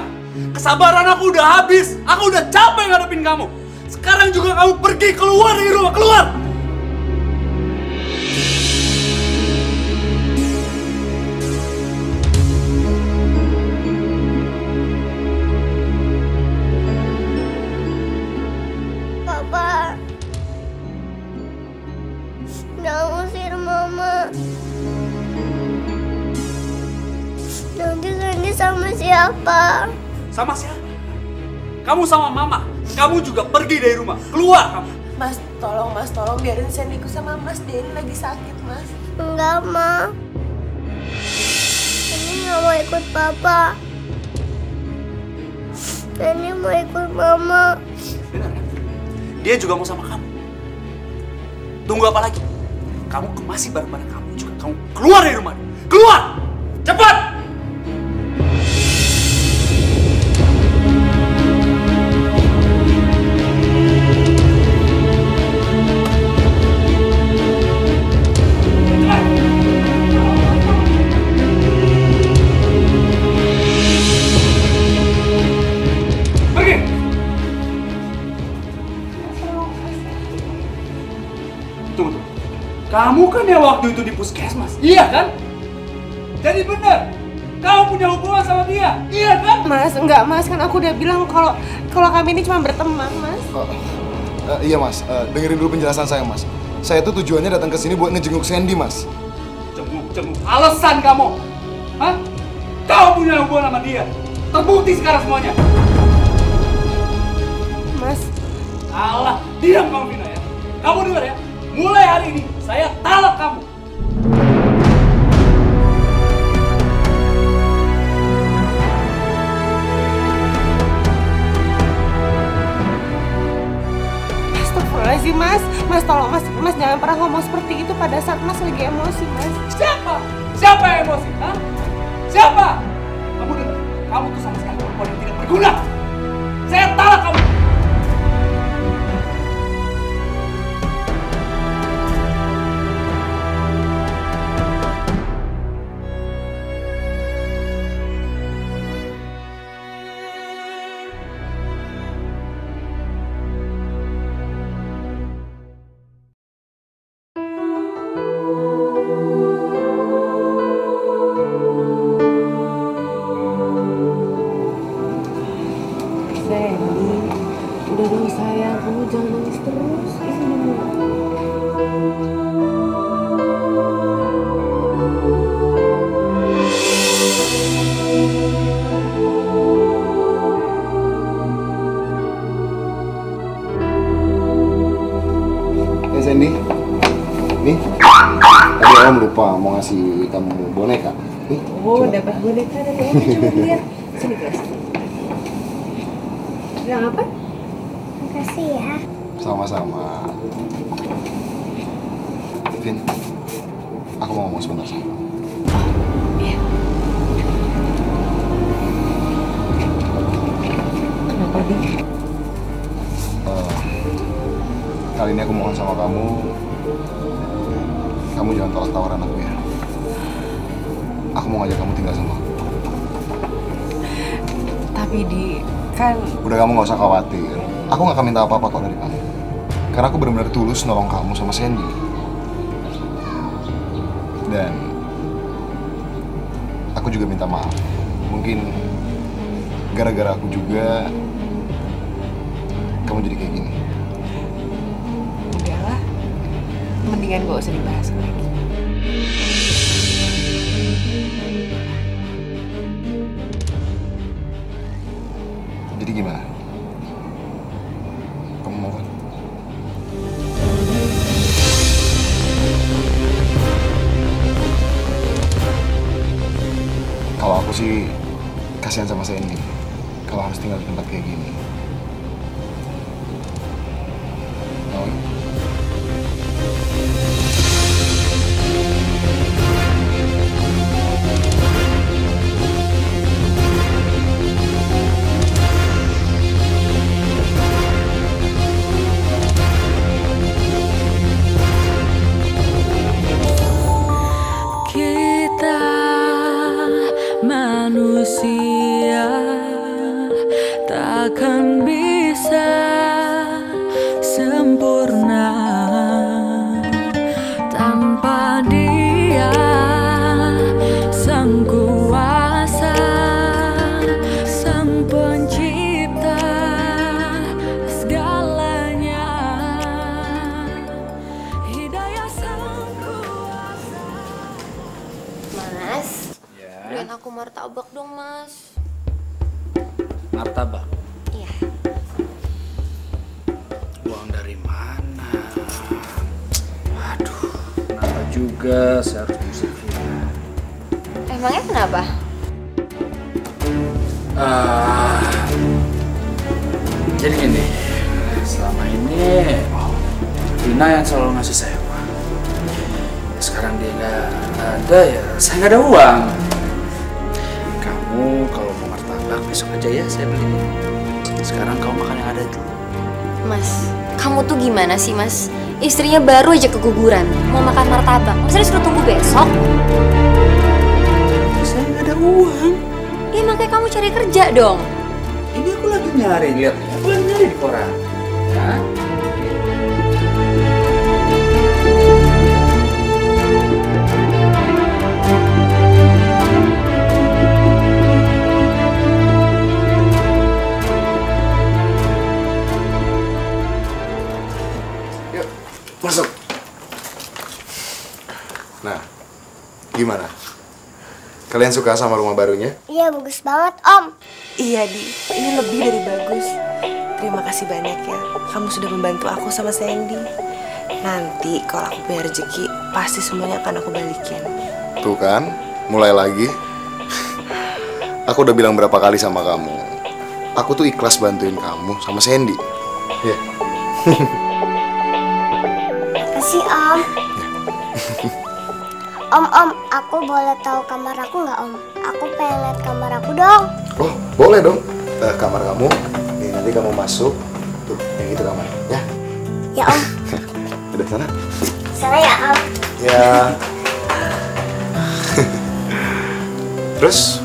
Kesabaran aku udah habis. Aku udah capek ngadepin kamu. Sekarang juga kamu pergi keluar dari rumah, keluar. Papa. Jangan usir Mama. Nanti Sandy sama siapa? Sama siapa? Kamu sama Mama. Kamu juga pergi dari rumah. Keluar kamu. Mas, tolong biarin Sandyku sama Mas Den lagi sakit, Mas. Enggak, Ma. Sandy nggak mau ikut Papa. Sandy mau ikut Mama. Benar kan? Dia juga mau sama kamu. Tunggu apa lagi? Kamu kemasi barang-barang kamu juga. Kamu keluar dari rumah. Keluar! Cepat! Kamu kan yang waktu itu di puskesmas, iya kan? Jadi benar, kamu punya hubungan sama dia, iya kan? Mas, enggak Mas, kan aku udah bilang kalau kami ini cuma berteman, Mas. Iya Mas, dengerin dulu penjelasan saya Mas. Saya tuh tujuannya datang ke sini buat ngejenguk Sandy Mas. Jenguk, alasan kamu? Hah? Kamu punya hubungan sama dia, terbukti sekarang semuanya. Mas. Alah, diam kamu Vina ya. Kamu dengar ya, mulai hari ini saya talak kamu. Astagfirullahaladzim, Mas. Mas, tolong Mas jangan pernah ngomong seperti itu pada saat Mas lagi emosi, Mas. Siapa? Siapa yang emosi? Hah? Siapa? Kamu dengar? Kamu tuh sama sekali perempuan yang tidak berguna. Saya talak kamu. Udah dong sayang, kamu jangan nangis terus. Sandy, nih, tadi Om lupa mau ngasih kamu boneka. Nih, oh, dapat boneka dari Om, coba lihat. Sini, kelas. Bilang apa? Makasih ya. Sama-sama. Vin, aku mau ngomong sebentar sama kamu. Iya. Kenapa, Bi? Kali ini aku mohon sama kamu jangan tolak tawaran aku ya. Aku mau ngajak kamu tinggal sama aku. Tapi Di, kan... Udah, kamu gak usah khawatir. Aku gak akan minta apa-apa kok dari kamu. Karena aku benar-benar tulus nolong kamu sama Sandy. Dan aku juga minta maaf. Mungkin gara-gara aku juga kamu jadi kayak gini. Udahlah, mendingan gak usah dibahas lagi. Jadi gimana? Kamu mau kan? Kalau aku sih kasihan sama Sandy kalau harus tinggal di tempat kayak gini. Mau? Kita manusia takkan bisa sempurna tanpa Dia, Sang Kuasa, Sang Pencipta segalanya. Hidayah Sang Kuasa. Mas, Ya. beliin aku martabak dong, Mas. Martabak. Iya. Uang dari mana? Waduh, kenapa juga saya harus musik Vina? Emangnya kenapa? Jadi gini, selama ini Vina yang selalu ngasih saya uang. Sekarang dia nggak ada ya, saya nggak ada uang. Kamu kalau mau martabak besok aja ya, saya beli. Sekarang kamu makan yang ada itu. Mas, kamu tuh gimana sih, Mas? Istrinya baru aja keguguran, mau makan martabak. Masa disuruh tunggu besok? Saya nggak ada uang. Ya makanya kamu cari kerja dong. Ini aku lagi nyari, lihat nih. Aku lagi nyari di koran. Ya. Yuk, masuk. Nah, gimana? Kalian suka sama rumah barunya? Iya, bagus banget, Om. Iya, Di. Ini lebih dari bagus. Terima kasih banyak ya. Kamu sudah membantu aku sama Sandy. Nanti kalau aku punya rezeki, pasti semuanya akan aku balikin. Tuh kan, mulai lagi. Aku udah bilang berapa kali sama kamu. Aku tuh ikhlas bantuin kamu sama Sandy. Ya. Makasih, Om. Om, aku boleh tahu kamar aku nggak, Om? Aku pengen lihat kamar aku dong. Oh, boleh dong. Kamar kamu. Nih, nanti kamu masuk. Tuh, yang itu kamar. Ya. Ya, Om. Udah sana. Sana ya, Om. Ya. Terus,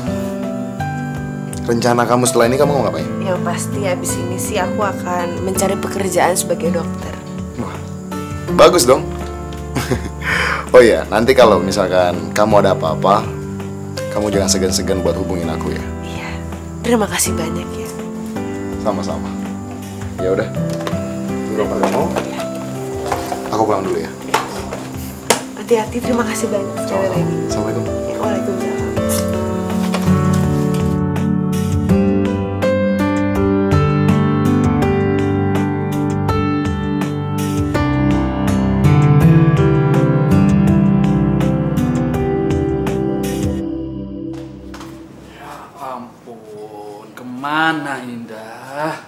rencana kamu setelah ini kamu mau ngapain? Yang pasti habis ini sih aku akan mencari pekerjaan sebagai dokter. Wah, bagus dong. Oh iya, nanti kalau misalkan kamu ada apa-apa, kamu jangan segan-segan buat hubungin aku ya. Iya, terima kasih banyak ya. Sama-sama. Ya udah. Kalau kamu, aku pulang dulu ya. Hati-hati, terima kasih banyak sekali lagi. Assalamualaikum. Ya, waalaikumsalam. Ampun, kemana Indah?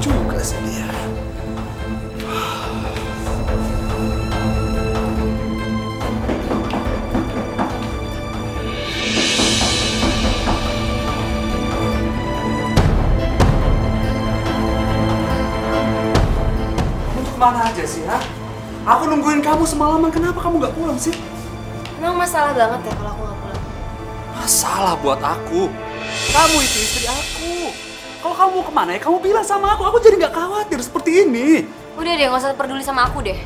Juga sih. kemana aja sih, ha? Aku nungguin kamu semalaman, kenapa kamu nggak pulang sih? Emang masalah banget ya kalau aku nggak pulang? Masalah buat aku. Kamu itu istri aku. Kalau kamu mau kemana ya kamu bilang sama aku jadi nggak khawatir seperti ini. Udah deh, nggak usah peduli sama aku deh.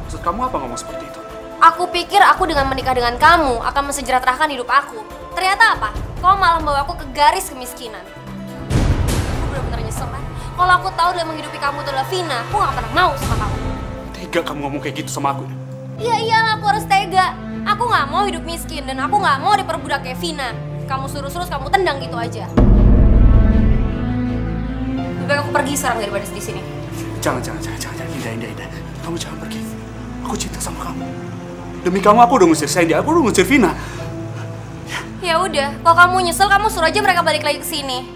Maksud kamu apa ngomong seperti itu? Aku pikir aku dengan menikah dengan kamu akan mensejahterakan hidup aku. Ternyata apa? Kau malah membawa aku ke garis kemiskinan. Aku benar-benar nyesel kan? Kalau aku tahu dalam menghidupi kamu itu adalah Vina, aku gak pernah mau sama kamu. Tega kamu ngomong kayak gitu sama aku. Iya iyalah, aku harus tega. Aku gak mau hidup miskin dan aku gak mau diperbudak kayak Vina. Kamu suruh-suruh, kamu tendang gitu aja. Lebih baik aku pergi sekarang daripada di sini. Jangan. Indah. Kamu jangan pergi. Aku cinta sama kamu. Demi kamu aku udah ngusir Sandy, aku udah ngusir Vina. Ya udah, kalau kamu nyesel kamu suruh aja mereka balik lagi ke sini.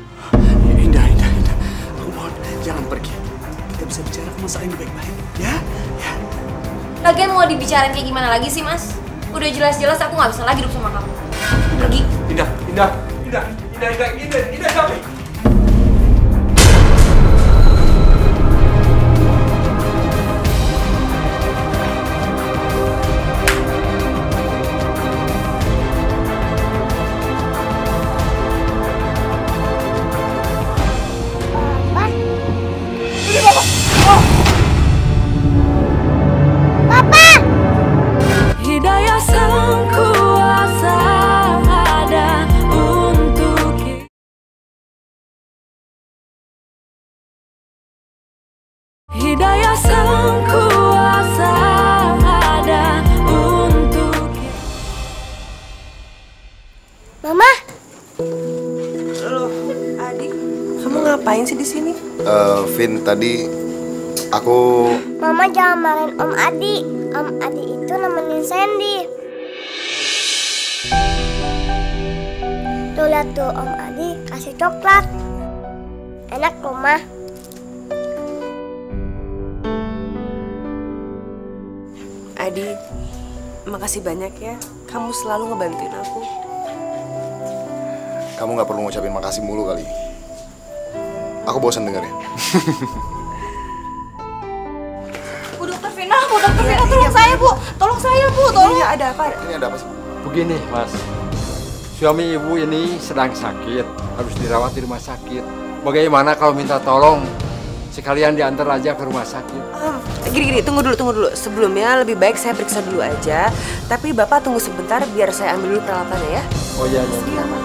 Indah. Aku mohon, jangan pergi. Kita bisa bicara masalah ini baik-baik, ya? Lagian mau dibicarain kayak gimana lagi sih, Mas? Udah jelas-jelas aku nggak bisa lagi hidup sama kamu. Pergi. Indah, Gabi. Hidayah sang kuasa ada untuk kita. Hidayah sang kuasa ada untuk kita. Mama. Loh, Adi, kamu ngapain sih di sini? Vin, tadi aku... Mama jangan marahin Om Adi. Om Adi itu nemenin Sandy. Tuh lihat tuh Om Adi kasih coklat. Enak loh, Ma. Adi, makasih banyak ya. Kamu selalu ngebantuin aku. Kamu nggak perlu ngucapin makasih mulu kali. Aku bosan dengarnya. Bu Dokter Vina, tolong saya Bu. Tolong saya Bu, tolong. Iya, ada apa? Ini ada apa sih? Begini, Mas. Suami ibu ini sedang sakit, harus dirawat di rumah sakit. Bagaimana kalau minta tolong sekalian diantar aja ke rumah sakit? Gini, tunggu dulu. Sebelumnya lebih baik saya periksa dulu aja. Tapi Bapak tunggu sebentar biar saya ambil dulu peralatannya ya. Oh iya. Iya, Pak.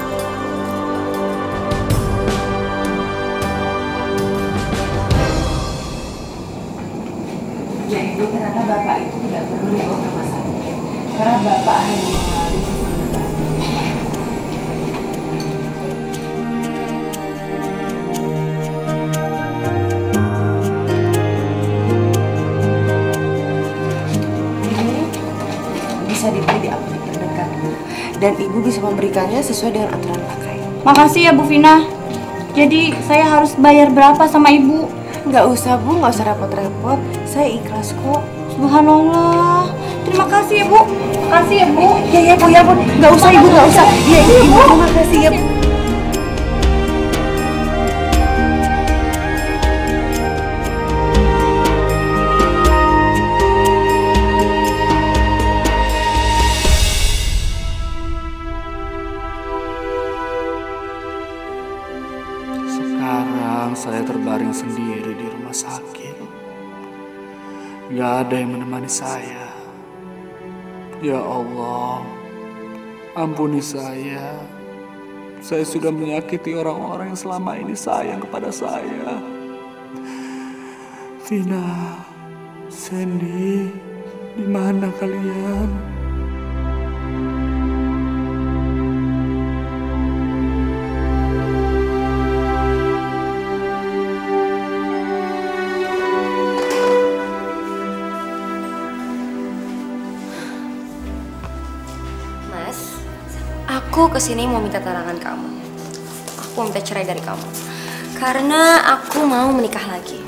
Jadi ternyata Bapak itu tidak perlu dibawa ke rumah sakit. Karena Bapak hanya mengalami sebentar. Bisa dibeli di apotek terdekat dan ibu bisa memberikannya sesuai dengan aturan pakai. Makasih ya Bu Vina. Jadi saya harus bayar berapa sama ibu? Nggak usah Bu, nggak usah repot-repot. Saya ikhlas kok. Subhanallah. Terima kasih ya Bu. Makasih ya Bu. Ya Bu. Nggak usah Ibu, nggak usah. Ya Ibu, terima kasih ya Bu. Sekarang saya terbaring sendiri di rumah sakit. Gak ada yang menemani saya. Ya Allah, ampuni saya. Saya sudah menyakiti orang-orang yang selama ini sayang kepada saya. Vina, Sandy, di mana kalian? Aku kesini mau minta tarangan kamu. Aku minta cerai dari kamu. Karena aku mau menikah lagi.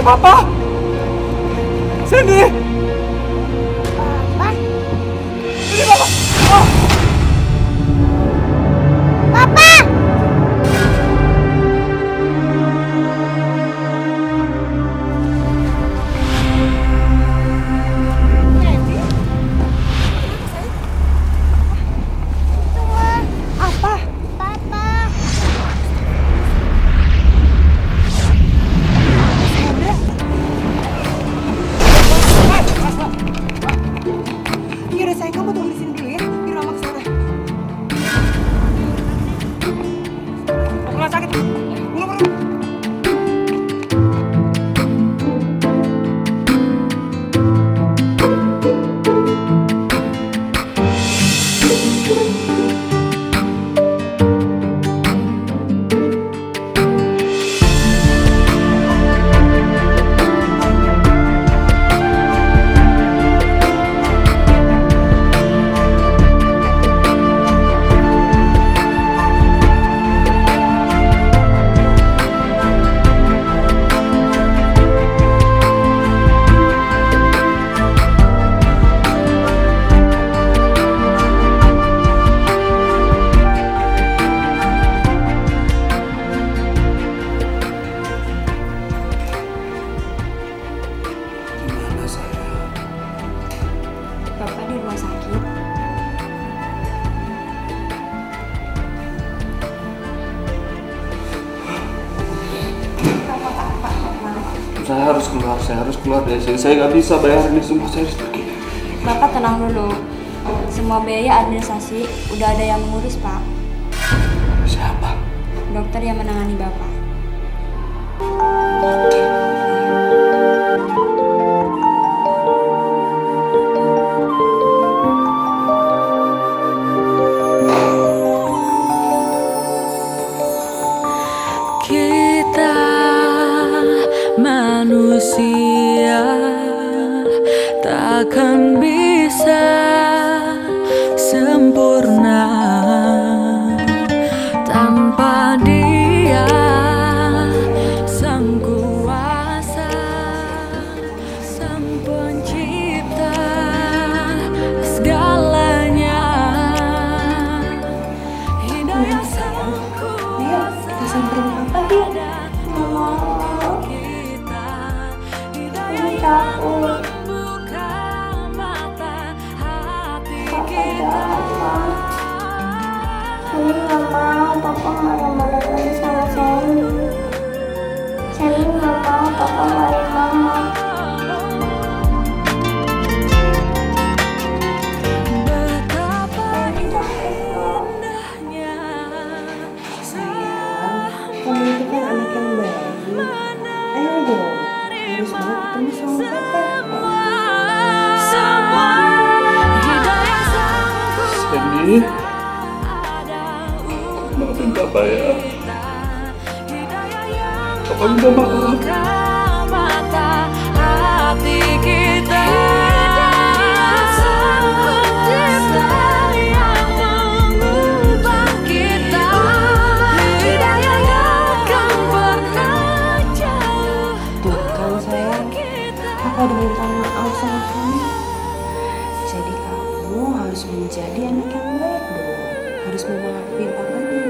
Papa! Sandy! Ini Papa! Oh. Papa! Apa? Papa! Yaudah sayang, kamu tunggu di sini dulu ya. Biar mama kesana. Rumah sakit. Bapak di rumah sakit. Saya harus keluar dari sini. Saya nggak bisa bayar ini semua, saya harus pergi. Bapak tenang dulu. Semua biaya administrasi udah ada yang mengurus, Pak. Siapa? Dokter yang menangani Bapak. Kita manusia takkan bisa sempurna tanpa Dia, Sang Kuasa, Sang Pencipta segalanya. Hidayah Sang Kuasa. Kita samperin apa dia? Takut. Sandy nggak mau Papa marah-marah lagi sama Sandy. Sandy nggak mau Papa marahin Mama. Kamu itu kan anak yang baik. Ayo dong, harus mau ketemu sama Papa. Sandy, maafin Papa ya. Papa minta maaf. Mata hati kita, Sang Pencipta yang mengubah kita. Hidayah yang akan pernah jauh. Tuh kan sayang, Papa udah minta maaf sama kamu. Jadi kamu harus menjadi anak yang baik dong. Harus memaafin papanya.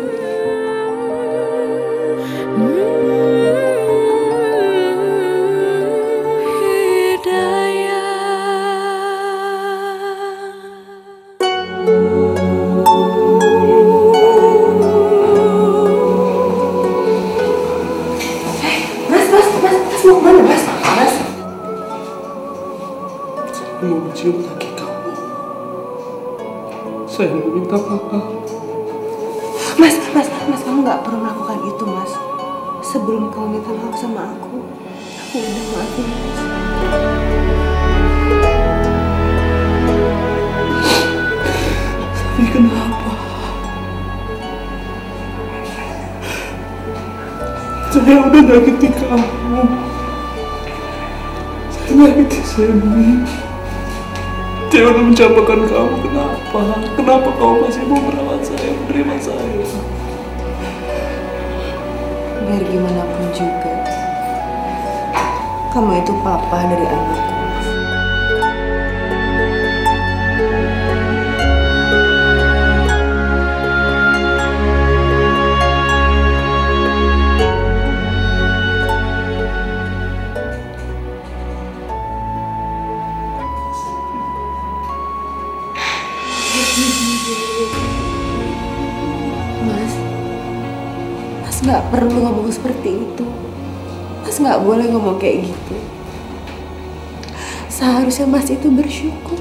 Mas mau kemana, Mas? Mas? Saya mau mencium kaki kamu. Saya mau minta maaf. Mas, kamu nggak perlu melakukan itu, Mas. Sebelum kamu minta maaf sama aku udah maafin Mas. Tapi kenapa? Saya udah nyakiti kamu. Saya nyakiti Sandy. Dia udah mencapakan kamu. Kenapa? Kenapa kamu masih mau merawat saya, menerima saya? Biar gimana pun juga, Kamu itu papa dari anakku. Mas nggak perlu ngomong seperti itu. Mas nggak boleh ngomong kayak gitu. Seharusnya Mas itu bersyukur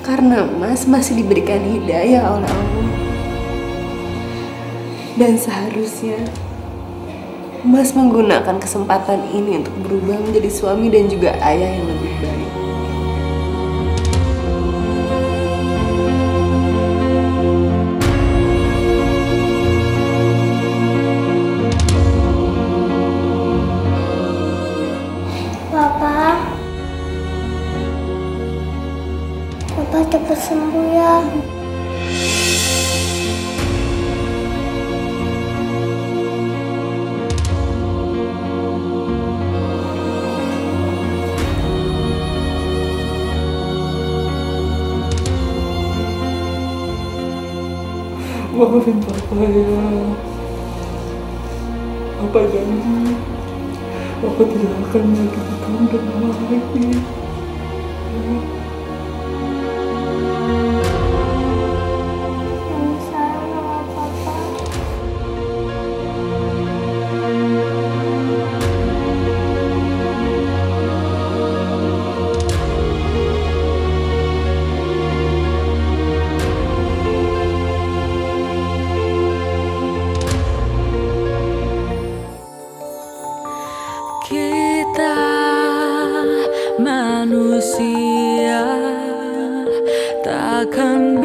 karena Mas masih diberikan hidayah oleh Allah. Dan seharusnya Mas menggunakan kesempatan ini untuk berubah menjadi suami dan juga ayah yang lebih baik. Papa cepat sembuh ya. Maafin Papa ya. Papa janji Papa tidak akan menyakiti kamu dan Mama lagi. Kita manusia takkan